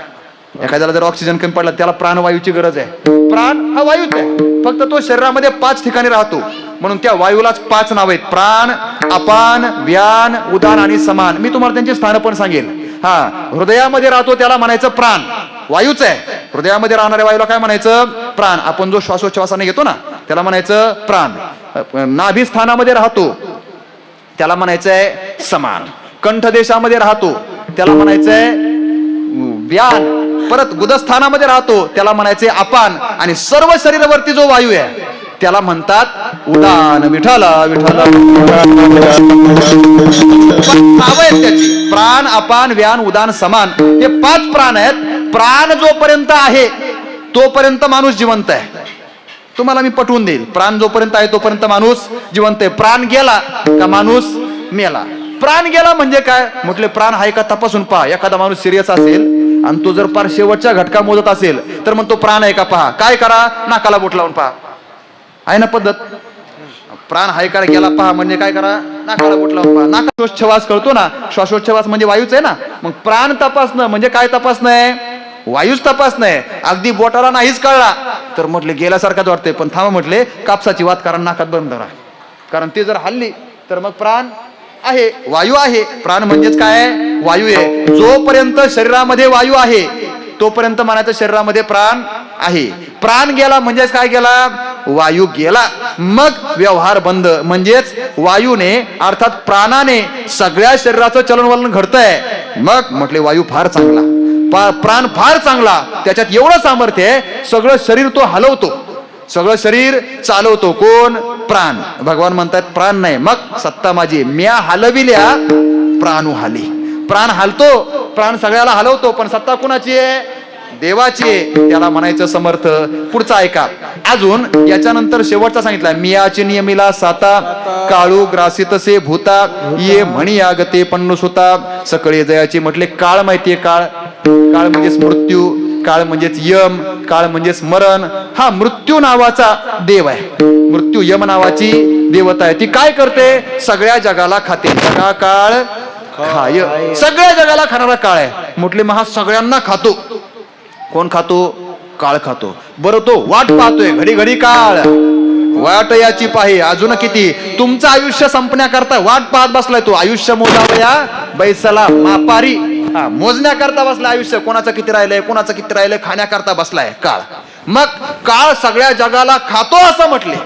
एखाद्याला जर ऑक्सिजन कमी पडला त्याला प्राणवायूची गरज आहे. प्राण हा वायूच आहे, फक्त तो शरीरामध्ये 5 ठिकाणी राहतो, म्हणून त्या वायूलाच 5 नाव आहेत: प्राण, अपान, व्यान, उदान आणि समान. मी तुम्हाला त्यांची स्थान पण सांगेल. हृदयामध्ये राहतो त्याला म्हणायचं प्राण, वायूच आहे. हृदयामध्ये राहणाऱ्या वायूला काय म्हणायचं? प्राण. आपण जो श्वासोच्छवासाने घेतो ना त्याला म्हणायचं प्राण. नाभिस्थानामध्ये राहतो त्याला म्हणायचंय समान. कंठदेशामध्ये राहतो त्याला म्हणायचंय व्यान. परत गुदस्थानामध्ये राहतो त्याला म्हणायचे अपान. आणि सर्व शरीरावरती जो वायू आहे त्याला म्हणतात उदान. विठाला विठाला. नाव आहेत त्याची: प्राण, अपान, व्यान, उदान, समान. हे 5 प्राण आहेत. प्राण जोपर्यंत आहे तोपर्यंत माणूस जिवंत आहे. तुम्हाला मी पटवून देईल, प्राण जोपर्यंत आहे तोपर्यंत माणूस जिवंत आहे. प्राण गेला का माणूस मेला. प्राण गेला म्हणजे काय म्हटले? प्राण आहे का तपासून पहा. एखादा माणूस सिरियस असेल आणि तो जर फार शेवटच्या घटका मोजत असेल तर मग तो प्राण आहे का पहा. काय करा? नाकाला बोट लावून पहा. आहे ना पद्धत? प्राण आहे का गेला पहा म्हणजे काय करा? नाकाला बोट लावून पहा. नाकाश्वास कळतो ना, श्वासोच्छवास म्हणजे वायूच आहे ना. मग प्राण तपासणं म्हणजे काय तपासणं आहे? वायूच तपासणं आहे. अगदी बोटाला नाहीच कळला तर म्हटले गेल्यासारखाच वाटते, पण थांबा म्हटले कापसाची वात कारण नाकात बंद करा, कारण ती जर हल्ली तर मग प्राण आहे, वायू आहे. प्राण म्हणजेच काय? वायू आहे. जोपर्यंत शरीरामध्ये वायू आहे तोपर्यंत म्हणायचं शरीरामध्ये प्राण आहे. प्राण गेला म्हणजेच काय गेला? वायू गेला. मग व्यवहार बंद. म्हणजेच वायूने अर्थात प्राणाने सगळ्या शरीराचं चलनवलन घडतंय. मग म्हटले वायू फार चांगला, प्राण फार चांगला. त्याच्यात एवढं सामर्थ्य आहे, सगळं शरीर तो हलवतो, सगळं शरीर चालवतो. कोण? प्राण. भगवान म्हणतात प्राण नाही. मग सत्ता माझी, म्या हलविल्या प्राणू हाली. प्राण हलतो, प्राण सगळ्याला हलवतो, पण सत्ता कुणाची आहे? देवाची आहे. त्याला म्हणायचं समर्थ. पुढचा ऐका अजून. याच्यानंतर शेवटचा सांगितला: मियाची नियमिला साता काळू ग्रासितसे भूता ये म्हणी आगते पन्नुसुता. सकळे जयाची म्हटले काळ माहितीये. काळ, काळ म्हणजेच मृत्यू, काळ म्हणजेच यम, काळ म्हणजेच मरण. हा मृत्यू नावाचा देव आहे. मृत्यू यम नावाची देवता आहे. ती काय करते? सगळ्या जगाला खाते. जगा काळ खाय. सगळ्या जगाला खाणारा काळ आहे. म्हटले मग हा सगळ्यांना खातो. कोण खातो? काळ खातो. बरं तो वाट पाहतोय घडी घडी काळ. वाट याची पाही अजून किती. तुमचं आयुष्य संपण्याकरता वाट पाहत बसलाय तो. आयुष्य मोजावया बैसला मापारी. मोजण्याकरता बसलाय आयुष्य. कोणाचं किती राहिलंय, कोणाचं किती राहिलंय खाण्याकरता बसलाय काळ. मग काळ सगळ्या जगाला खातो असं म्हटले.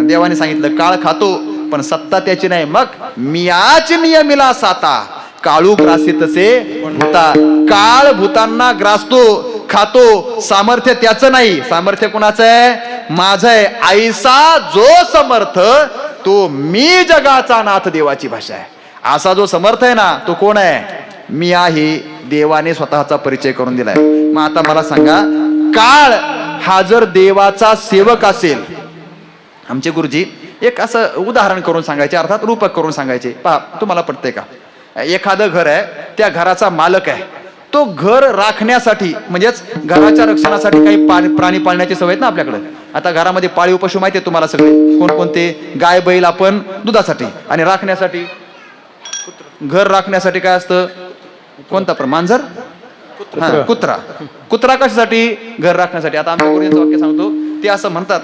देवाने सांगितलं काळ खातो पण सत्ता त्याची नाही. मग मियाच नियमिला साता काळू ग्रासितसे भूता. काळ भूतांना ग्रासतो खातो. सामर्थ्य त्याचं नाही. सामर्थ्य कोणाचं आहे? माझं आहे. ऐसा जो समर्थ तो मी जगाचा नाथ. देवाची भाषा आहे. असा जो समर्थ आहे ना तो कोण आहे? मी आहे. देवाने स्वतःचा परिचय करून दिलाय. मग आता मला सांगा, काळ हा जर देवाचा सेवक असेल, आमचे गुरुजी एक असं उदाहरण करून सांगायचे, अर्थात रूपक करून सांगायचे. पहा तुम्हाला पटतंय का? एखादं घर आहे, त्या घराचा मालक आहे. तो घर राखण्यासाठी म्हणजेच घराच्या रक्षणासाठी काही प्राणी पाळण्याची सवय ना आपल्याकडे. आता घरामध्ये पाळीव पशु माहिती आहे तुम्हाला सगळे कोणकोणते? गाय बैल आपण दुधासाठी, आणि राखण्यासाठी घर राखण्यासाठी काय असतं? कोणता मांजर? कुत्रा. कुत्रा कशासाठी? घर राखण्यासाठी. आता आमच्या गुरुजींचं वाक्य सांगतो. ते असं म्हणतात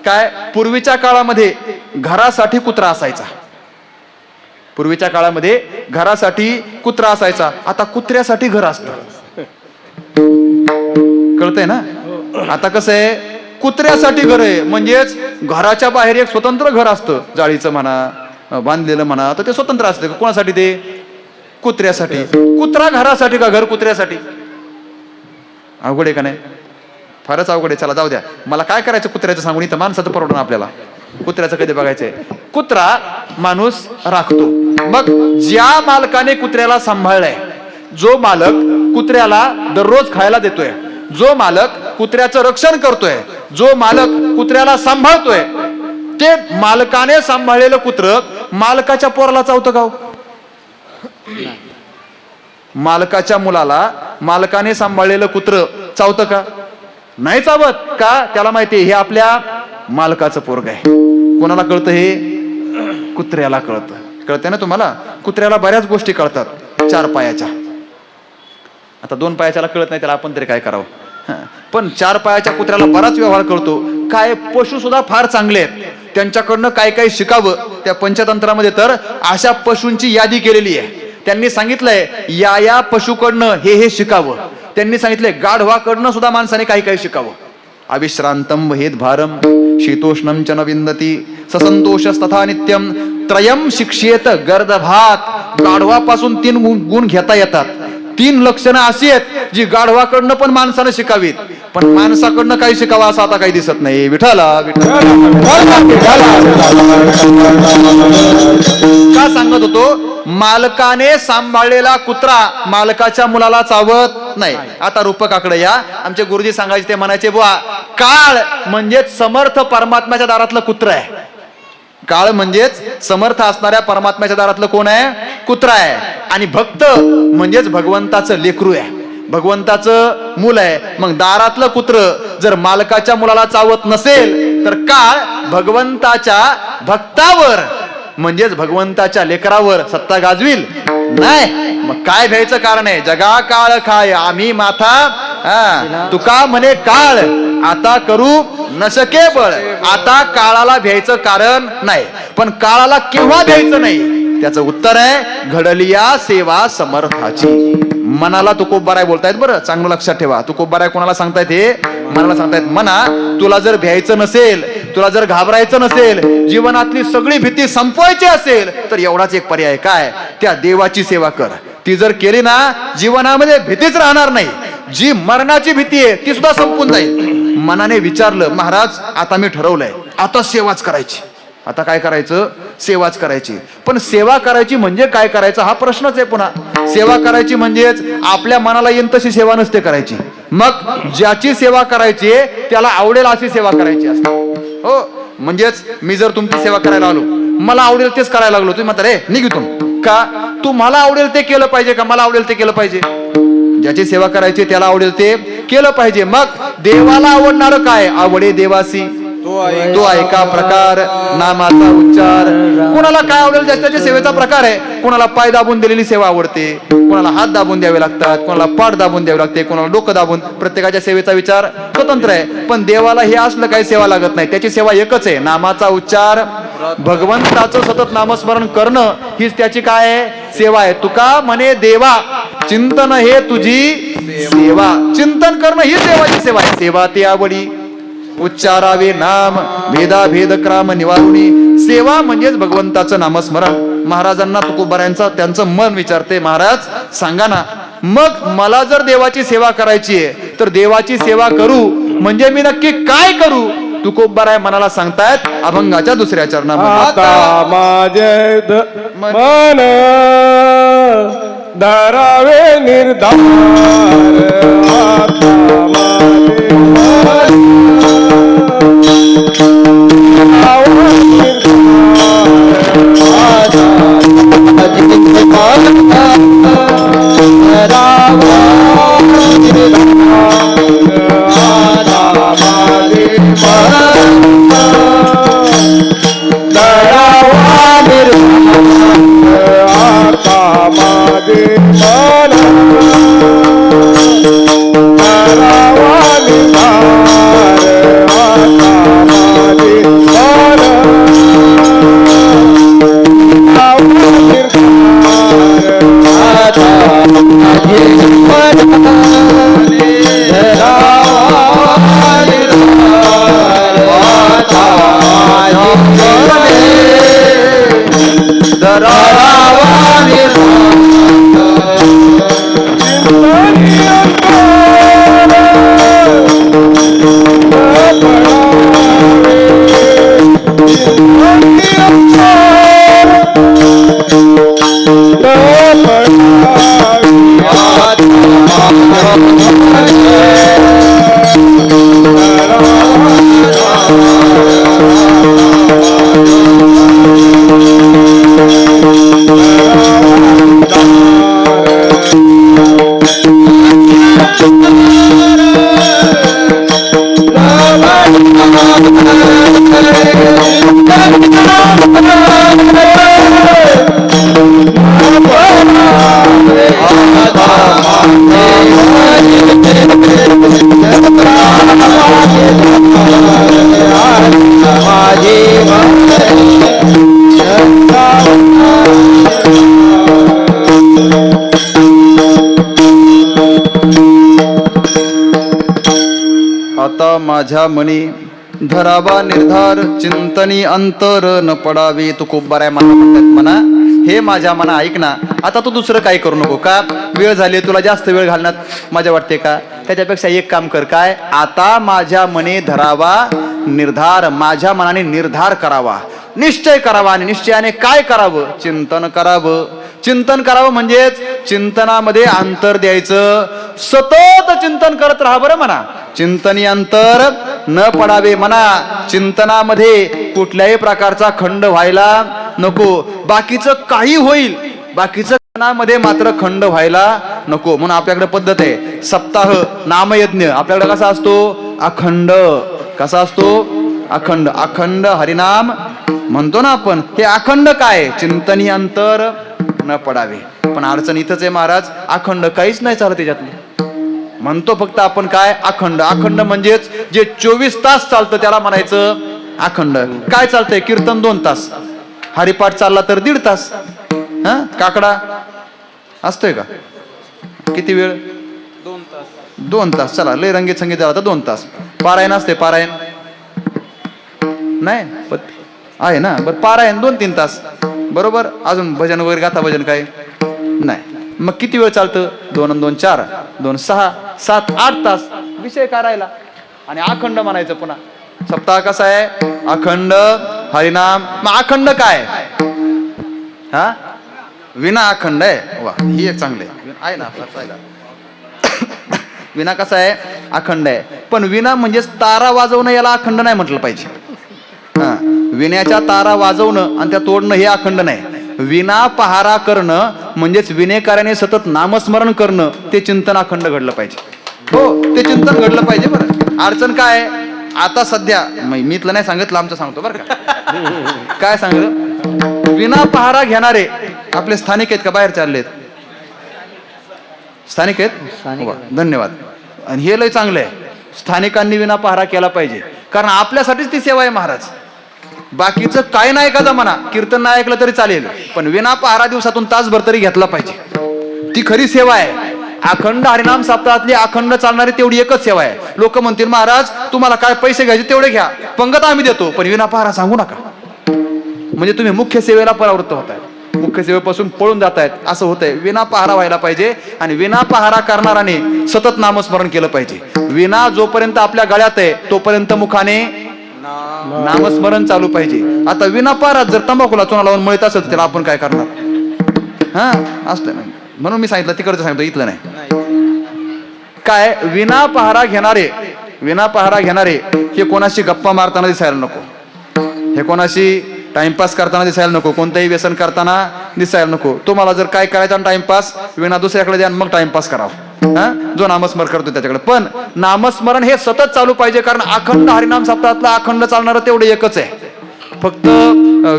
काय, पूर्वीच्या काळामध्ये घरासाठी कुत्रा असायचा. पूर्वीच्या काळामध्ये घरासाठी कुत्रा असायचा. आता कुत्र्यासाठी घर असतं. कळतंय ना? आता कसं आहे, कुत्र्यासाठी घर आहे म्हणजेच घराच्या बाहेर एक स्वतंत्र घर असतं. जाळीचं म्हणा, बांधलेलं म्हणा, तर ते स्वतंत्र असतं. कोणासाठी? ते कुत्र्यासाठी. कुत्रा घरासाठी का घर कुत्र्यासाठी? अवघड आहे का नाही? फारच अवघड आहे. चला जाऊ द्या. मला काय करायचं कुत्र्याचं सांगून, इथं माणसाचं परवडणं आपल्याला. कुत्र्याचं कधी बघायचंय? कुत्रा माणूस राखतो. मग ज्या मालकाने कुत्र्याला सांभाळलाय, जो मालक कुत्र्याला दररोज खायला देतोय, जो मालक कुत्र्याचं रक्षण करतोय, जो मालक कुत्र्याला सांभाळतोय, ते मालकाने सांभाळलेलं कुत्र मालकाच्या पोराला चावतं का? मालकाच्या मुलाला मालकाने सांभाळलेलं कुत्र चावतं का? नाही चावत. का? त्याला माहिती हे आपल्या मालकाचं पोरग आहे. कोणाला कळतं हे? कुत्र्याला कळतं. कळतंय ना तुम्हाला? कुत्र्याला बऱ्याच गोष्टी कळतात. 4 पायाच्या. आता 2 पायाच्याला कळत नाही, त्याला आपण तरी काय करावं? पण 4 पायाच्या कुत्र्याला बराच व्यवहार कळतो. काय पशु सुद्धा फार चांगले आहेत, त्यांच्याकडनं काय काय शिकावं. त्या पंचतंत्रामध्ये तर अशा पशूंची यादी केलेली आहे. त्यांनी सांगितलंय या पशुकडनं हे शिकावं. त्यांनी सांगितलंय गाढवाकडनं सुद्धा माणसाने काही काही शिकावं. अविश्रांतम वहेद भारम शीतोष्णम च न विंदती ससंतोषस्तथा नित्यम त्रयम शिक्षेत गर्दभात. गाढवापासून 3 गुण घेता येतात. 3 लक्षणं अशी आहेत जी गाढवाकडनं पण माणसानं शिकावीत, पण माणसाकडनं काही शिकावं असं आता काही दिसत नाही. विठाला का सांगत होतो? मालकाने सांभाळलेला कुत्रा मालकाच्या मुलाला चावत नाही. आता रूपकाकडे या. आमचे गुरुजी सांगायचे, ते म्हणायचे, बुवा काळ म्हणजेच समर्थ परमात्म्याच्या दारातलं कुत्र आहे. काळ म्हणजेच समर्थ असणाऱ्या परमात्म्याच्या दारातलं कोण आहे? कुत्रा आहे. आणि भक्त म्हणजेच भगवंताचं लेकरू आहे, भगवंताचं मूल आहे. मग दारातलं कुत्र जर मालकाच्या मुलाला चावत नसेल तर काळ भगवंताच्या भक्तावर म्हणजेच भगवंताच्या लेकरावर सत्ता गाजवील नाही. मग काय भ्यायचं कारण आहे? जगा काळ खाय आम्ही माथा. तुका म्हणे काळ आता करू न शके बळ. आता काळाला भ्यायचं कारण नाही, पण काळाला केव्हा भ्यायचं नाही त्याचं उत्तर आहे घडलिया सेवा समर्थाची. मनाला तुकोबाराय बोलतायत. बरं चांगलं लक्षात ठेवा. तुकोबाराय कोणाला सांगतायत? हे मनाला सांगतायत. मना, तुला जर भ्यायचं नसेल, तुला जर घाबरायचं नसेल, जीवनातली सगळी भीती संपवायची असेल तर एवढाच एक पर्याय. काय? त्या देवाची सेवा कर. ती जर केली ना, जीवनामध्ये भीतीच राहणार नाही. जी मरणाची भीती आहे ती सुद्धा संपून जाईल. मनाने विचारलं, महाराज आता मी ठरवलंय, आता सेवाच करायची. आता काय करायचं? सेवाच करायची. पण सेवा करायची म्हणजे काय करायचं हा प्रश्नच आहे. पुन्हा सेवा करायची म्हणजेच आपल्या मनाला येईन तशी सेवा नसते करायची. मग ज्याची सेवा करायची त्याला आवडेल अशी सेवा करायची असते. हो, म्हणजेच मी जर तुमची सेवा करायला आलो, मला आवडेल तेच करायला लागलो, तुम्ही म्हणता रे निघितून का? तुम्हाला आवडेल ते केलं पाहिजे का मला आवडेल ते केलं पाहिजे? ज्याची सेवा करायची त्याला आवडेल ते केलं पाहिजे. मग देवाला आवडणारं काय? आवडे देवासी तो ऐका प्रकार नामाचा उच्चार. कोणाला काय आवडेल त्याच्या सेवेचा प्रकार आहे. कोणाला पाय दाबून दिलेली सेवा आवडते, कोणाला हात दाबून द्यावे लागतात, कोणाला पाठ दाबून द्यावे लागते, कोणाला डोकं दाबून. प्रत्येकाच्या सेवेचा विचार स्वतंत्र आहे. पण देवाला हे असलं काही सेवा लागत नाही. त्याची सेवा एकच आहे, नामाचा उच्चार, भगवंताचं सतत नामस्मरण करणं हीच त्याची काय आहे, सेवा आहे. तुका म्हणे देवा चिंतन हे तुझी सेवा. चिंतन करणं ही देवाची सेवा आहे. सेवा ते आवडी उच्चारावे नाम भेदाभेद क्राम निवारुणी. सेवा म्हणजेच भगवंताचं नामस्मरण. महाराजांना तुकोबारायांचा त्यांचं मन विचारते, महाराज सांगा ना, मग मला जर देवाची सेवा करायची आहे तर देवाची सेवा करू म्हणजे मी नक्की काय करू? तुकोबाराय मनाला सांगतायत अभंगाच्या दुसऱ्या चरणामध्ये, आता माझे मन धरावे निर्धार. आता माझे आता माझ्या मनी धरावा निर्धार चिंतनी अंतर न पडावे. तुकोबाराय मला म्हणतात, म्हणा हे माझ्या मना ऐक ना, आता तू दुसरं काही करू नको. का वेळ झाली, तुला जास्त वेळ घालण्यात मजा वाटते का? त्याच्यापेक्षा एक काम कर, काय, आता माझ्या मने धरावा निर्धार, माझ्या मनाने निर्धार करावा, निश्चय करावा. आणि निश्चयाने काय करावं? चिंतन करावं. चिंतन करावं म्हणजेच चिंतनामध्ये अंतर द्यायचं, सतत चिंतन करत राहा. बरं म्हणा, चिंतनी अंतर न पडावे. म्हणा चिंतनामध्ये कुठल्याही प्रकारचा खंड व्हायला नको. बाकीचं काही होईल, बाकीचं मध्ये मात्र खंड व्हायला नको. म्हणून आपल्याकडे पद्धत आहे, सप्ताह नामयज्ञ आपल्याकडे कसा असतो? अखंड. कसा असतो? अखंड. अखंड हरिनाम म्हणतो ना आपण, हे अखंड काय? चिंतनी अंतर न पडावे. पण अडचण इथंच आहे महाराज, अखंड काहीच नाही चालत त्याच्यातलं. म्हणतो फक्त आपण काय? अखंड. अखंड म्हणजेच जे 24 तास चालतं त्याला म्हणायचं अखंड. काय चालतंय? कीर्तन 2 तास, हरिपाठ चालला तर 1.5 तास, हा काकडा असतोय का? किती वेळ? 2 तास. 2 तास. चला लय रंगीत संगीत झाला तर 2 तास. पारायण असते? पारायण नाही आहे ना? बरं, पारायण 2-3 तास बरोबर. अजून भजन वगैरे गाथा भजन काय नाही. मग किती वेळ चालतं? 2 आणि 2 4, 2 6, 7, 8 तास विषय करायला. आणि अखंड म्हणायचं पुन्हा. सप्ताह कसा आहे? अखंड हरिनाम. मग अखंड काय? हा विना अखंड आहे. वा, ही एक चांगले आहे ना आपला. विना कसा आहे? अखंड आहे. पण विना म्हणजेच तारा वाजवणं, याला अखंड नाही म्हटलं पाहिजे. हा, विण्याच्या तारा वाजवणं आणि त्या तोडणं हे अखंड नाही. विना पहारा करणं म्हणजेच विनेकार्याने सतत नामस्मरण करणं, ते चिंतन अखंड घडलं पाहिजे. हो, ते चिंतन घडलं पाहिजे. बरं, अडचण काय? आता सध्या मी इथलं नाही सांगितलं, आमचं सांगतो बरं का. काय सांगितलं? विना पहारा घेणारे आपले स्थानिक आहेत का बाहेर चाललेत? स्थानिक आहेत. वा, धन्यवाद. आणि हे लय चांगलं आहे, स्थानिकांनी विना पहारा केला पाहिजे, कारण आपल्यासाठीच ती सेवा आहे महाराज. बाकीचं काय नाही का जमाना, कीर्तन नाही ऐकलं तरी चालेल, पण विना पहारा दिवसातून तासभर तरी घेतला पाहिजे. ती खरी सेवा आहे. अखंड हरिनाम सप्ताहातली अखंड चालणारी तेवढी एकच सेवा आहे. लोक म्हणतील महाराज तुम्हाला काय पैसे घ्यायचे तेवढे घ्या, पंगत आम्ही देतो, पण विना पहारा सांगू नका. म्हणजे तुम्ही मुख्य सेवेला परावृत्त होताय, मुख्य सेवेपासून पळून जातायत असं होतंय. विना पहारा व्हायला पाहिजे, आणि विना पहारा करणाराने सतत नामस्मरण केलं पाहिजे. विना जोपर्यंत आपल्या गळ्यात आहे तोपर्यंत मुखाने नामस्मरण चालू पाहिजे. आता विना पहारा जर तंबाखूला चुना लावून मळत असेल त्याला आपण काय करणार? हा असतं नाही, म्हणून मी सांगितलं तिकडचं सांगतो, इथलं नाही. काय विना पहारा घेणारे, विना पहारा घेणारे हे कोणाशी गप्पा मारताना दिसायला नको, हे कोणाशी टाइमपास करताना दिसायला नको, कोणतंही व्यसन करताना दिसायला नको. तुम्हाला जर काय करायचा टाइमपास, विना दुसऱ्याकडे द्या मग टाइमपास करावं. जो नामस्मरण करतो त्याच्याकडे. पण नामस्मरण हे सतत चालू पाहिजे, कारण अखंड हरिनाम सप्ताहातला अखंड चालणारं तेवढं एकच आहे. फक्त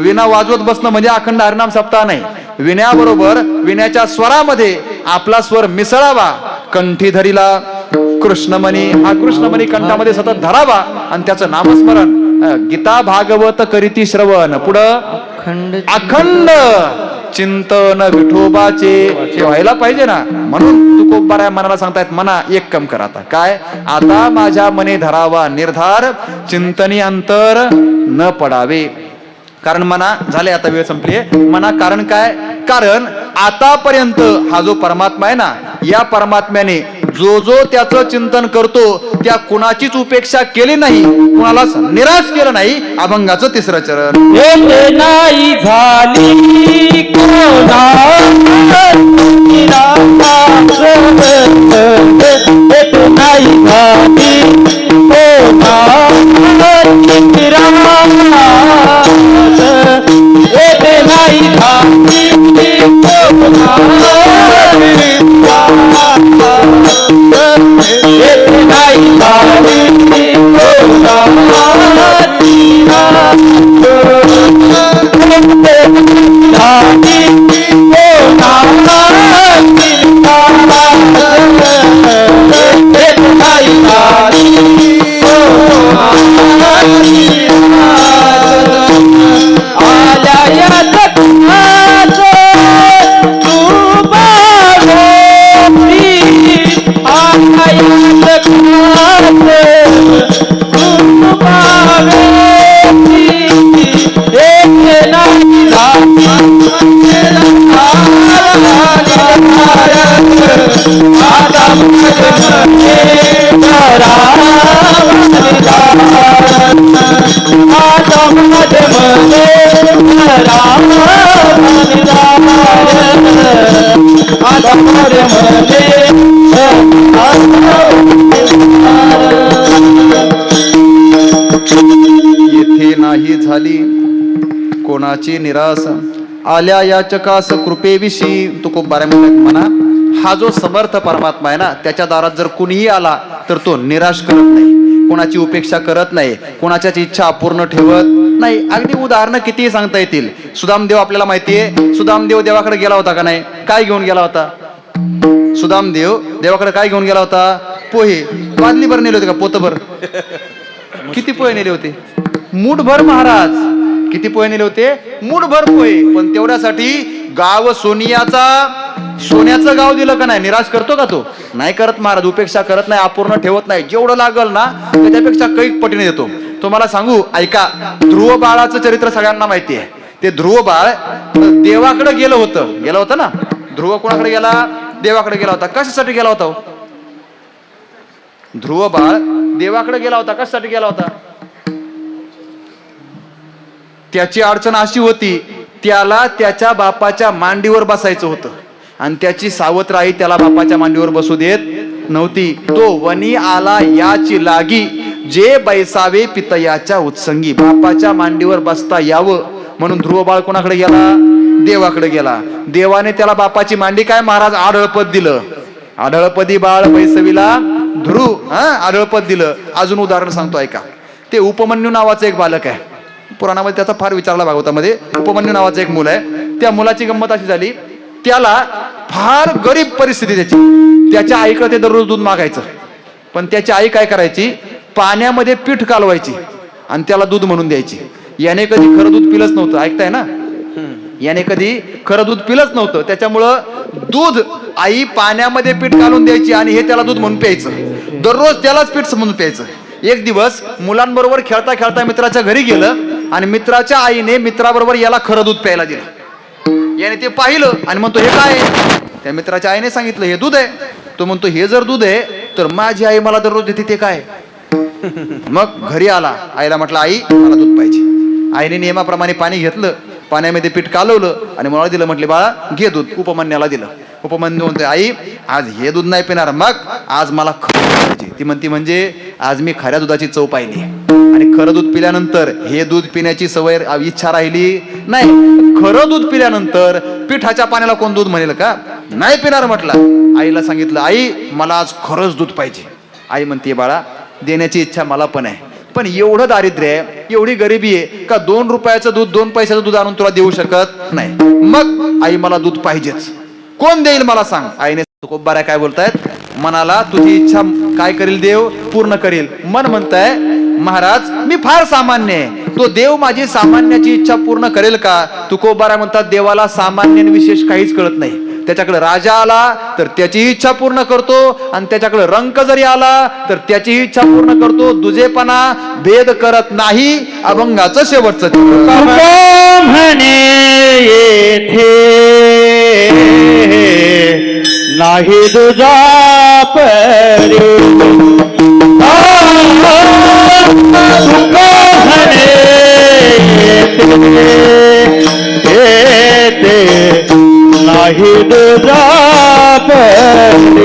विना वाजवत बसणं म्हणजे अखंड हरिनाम सप्ताह नाही. विण्याबरोबर विण्याच्या स्वरामध्ये आपला स्वर मिसळावा. कंठी धरीला कृष्णमणी, हा कृष्णमणी कंठामध्ये सतत धरावा आणि त्याचं नामस्मरण. गीता भागवत करीती श्रवण, पुढं अखंड चिंतन विठोबाचे हे व्हायला पाहिजे ना. म्हणून तुकोबाराया मनाला सांगतायत, मना एक कम कर. आता काय? आता माझ्या मने धरावा निर्धार, चिंतनी अंतर न पडावे. कारण मना झाले, आता वेळ संपली. मना कारण काय? कारण आतापर्यंत हा जो परमात्मा आहे ना, या परमात्म्याने जो जो त्याचं चिंतन करतो त्या कुणाचीच उपेक्षा केली नाही, कुणालाच निराश केलं नाही. अभंगाचं तिसरं चरण. नाही झाली कोणा नाही झाली येथे नाही झाली कोणाची निराश, आल्या याचकास कृपेविषयी. तुकोबाराया म्हणा, हा जो समर्थ परमात्मा आहे ना, त्याच्या दारात जर कुणीही आला तर तो निराश करत नाही, कोणाची उपेक्षा करत नाही, कोणाच्याच इच्छा अपूर्ण ठेवत नाही. अगदी उदाहरणं कितीही सांगता येतील. सुदामदेव आपल्याला माहितीये, सुदामदेव देवाकडे गेला होता का नाही? काय घेऊन गेला होता? सुदामदेव देवाकडे काय घेऊन गेला होता? पोहे. बादलीभर नेले होते का? पोतभर? किती पोहे नेले होते? मूठभर महाराज. किती पोहे नेले होते? मूठभर पोहे. पण तेवढ्यासाठी गाव सोन्याचं गाव दिलं का नाही? निराश करतो का तो? नाही करत महाराज. उपेक्षा करत नाही, अपूर्ण ठेवत नाही. जेवढं लागल ना त्याच्यापेक्षा कैक पटीने देतो. तुम्हाला सांगू, ऐका. ध्रुव बाळाचं चरित्र सगळ्यांना माहिती आहे. ते ध्रुव बाळ देवाकडे गेलं होतं ना. ध्रुव कोणाकडे गेला? देवाकडे गेला होता. कशासाठी गेला होता? ध्रुव बाळ देवाकडे गेला होता. कशासाठी गेला होता? त्याची अडचण अशी होती, त्याला त्याच्या बापाच्या मांडीवर बसायचं होतं आणि त्याची सावत्र आई त्याला बापाच्या मांडीवर बसू देत नव्हती. तो वनी आला याची लागी, जे बैसावे पितयाच्या उत्संगी. बापाच्या मांडीवर बसता यावं म्हणून ध्रुव बाळ कोणाकडे गेला? देवाकडे गेला. देवाने त्याला बापाची मांडी काय महाराज? आढळपद दिलं. आढळपदी बाळ बैसविला ध्रुव, आढळपद दिलं. अजून उदाहरण सांगतो ऐका. ते उपमन्यू नावाचं एक बालक आहे. पुराणामध्ये त्याचा फार विचारला भागवतामध्ये. उपमन्यू नावाचं एक मुलं आहे. त्या मुलाची गंमत अशी झाली, त्याला फार गरीब परिस्थिती त्याची. त्याच्या आईकडे ते दररोज दूध मागायचं, पण त्याची आई काय करायची, पाण्यामध्ये पीठ कालवायची आणि त्याला दूध म्हणून द्यायची. याने कधी खरं दूध पिलंच नव्हतं, ऐकताय ना, याने कधी खरं दूध पिलंच नव्हतं. त्याच्यामुळं दूध आई पाण्यामध्ये पीठ कालून द्यायची आणि हे त्याला दूध म्हणून प्यायचं. दररोज त्यालाच पीठ म्हणून प्यायचं. एक दिवस मुलांबरोबर खेळता खेळता मित्राच्या घरी गेलं आणि मित्राच्या आईने मित्राबरोबर याला खरं दूध प्यायला दिलं. याने ते पाहिलं आणि म्हणतो हे काय आहे? त्या मित्राच्या आईने सांगितलं हे दूध आहे. तो म्हणतो हे जर दूध आहे तर माझी आई मला दररोज देते ते काय? मग घरी आला, आईला म्हटलं आई मला दूध पाहिजे. आईने नियमाप्रमाणे पाणी घेतलं, पाण्यामध्ये पीठ कालवलं आणि मला दिलं. म्हटले बाळा घे दूध. उपमन्याला दिलं. उपमन्यू म्हणते आई आज हे दूध नाही पिणार, मग आज मला खरं दूध पाहिजे. ती म्हणती म्हणजे आज मी खऱ्या दुधाची चव पाहिली आणि खरं दूध पिल्यानंतर हे दूध पिण्याची सवय इच्छा राहिली नाही. खरं दूध पिल्यानंतर पिठाच्या पाण्याला कोण दूध म्हणेल का? नाही पिणार म्हटलं. आईला सांगितलं आई मला आज खरंच दूध पाहिजे. आई म्हणते बाळा देण्याची इच्छा मला पण आहे, पण एवढं दारिद्र्य आहे, एवढी गरिबी आहे का 2 रुपयाचं दूध 2 पैशाचं दूध आणून तुला देऊ शकत नाही. मग आई मला दूध पाहिजेच, कोण देईल मला सांग. आईने तुकोबारा काय बोलतायत, मनाला तुझी इच्छा काय करील देव पूर्ण करील. मन म्हणताय महाराज मी फार सामान्य आहे, तो देव माझी सामान्याची इच्छा पूर्ण करेल का? तुकोबारा म्हणतात देवाला सामान्य विशेष काहीच कळत नाही. त्याच्याकडे राजा आला तर त्याची इच्छा पूर्ण करतो आणि त्याच्याकडे रंक जरी आला तर त्याची इच्छा पूर्ण करतो. दुजेपणा भेद करत नाही. अभंगाचं शेवटचं म्हणे येथे नाही तुझा परी. नाही तुझा परी.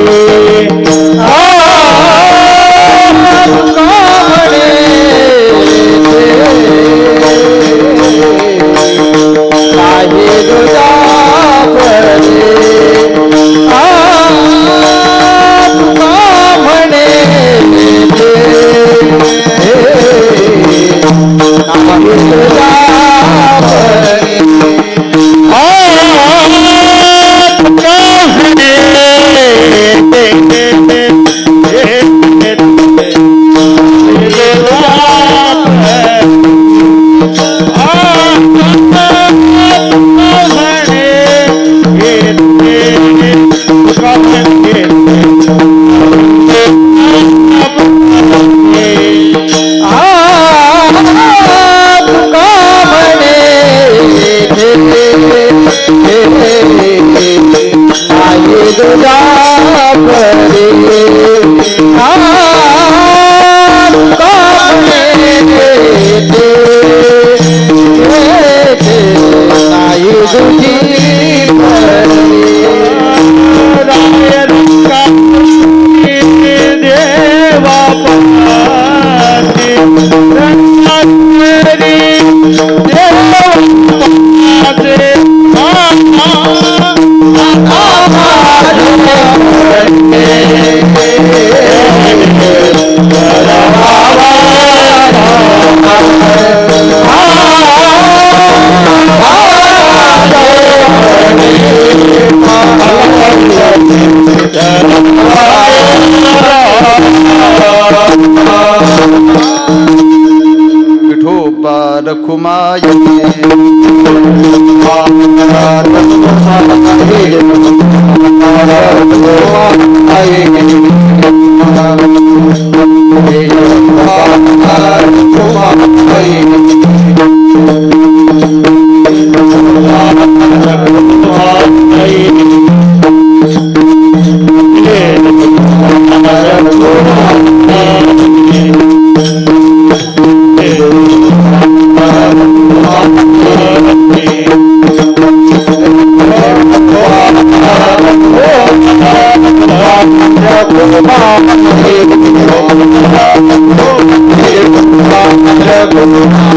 Oh,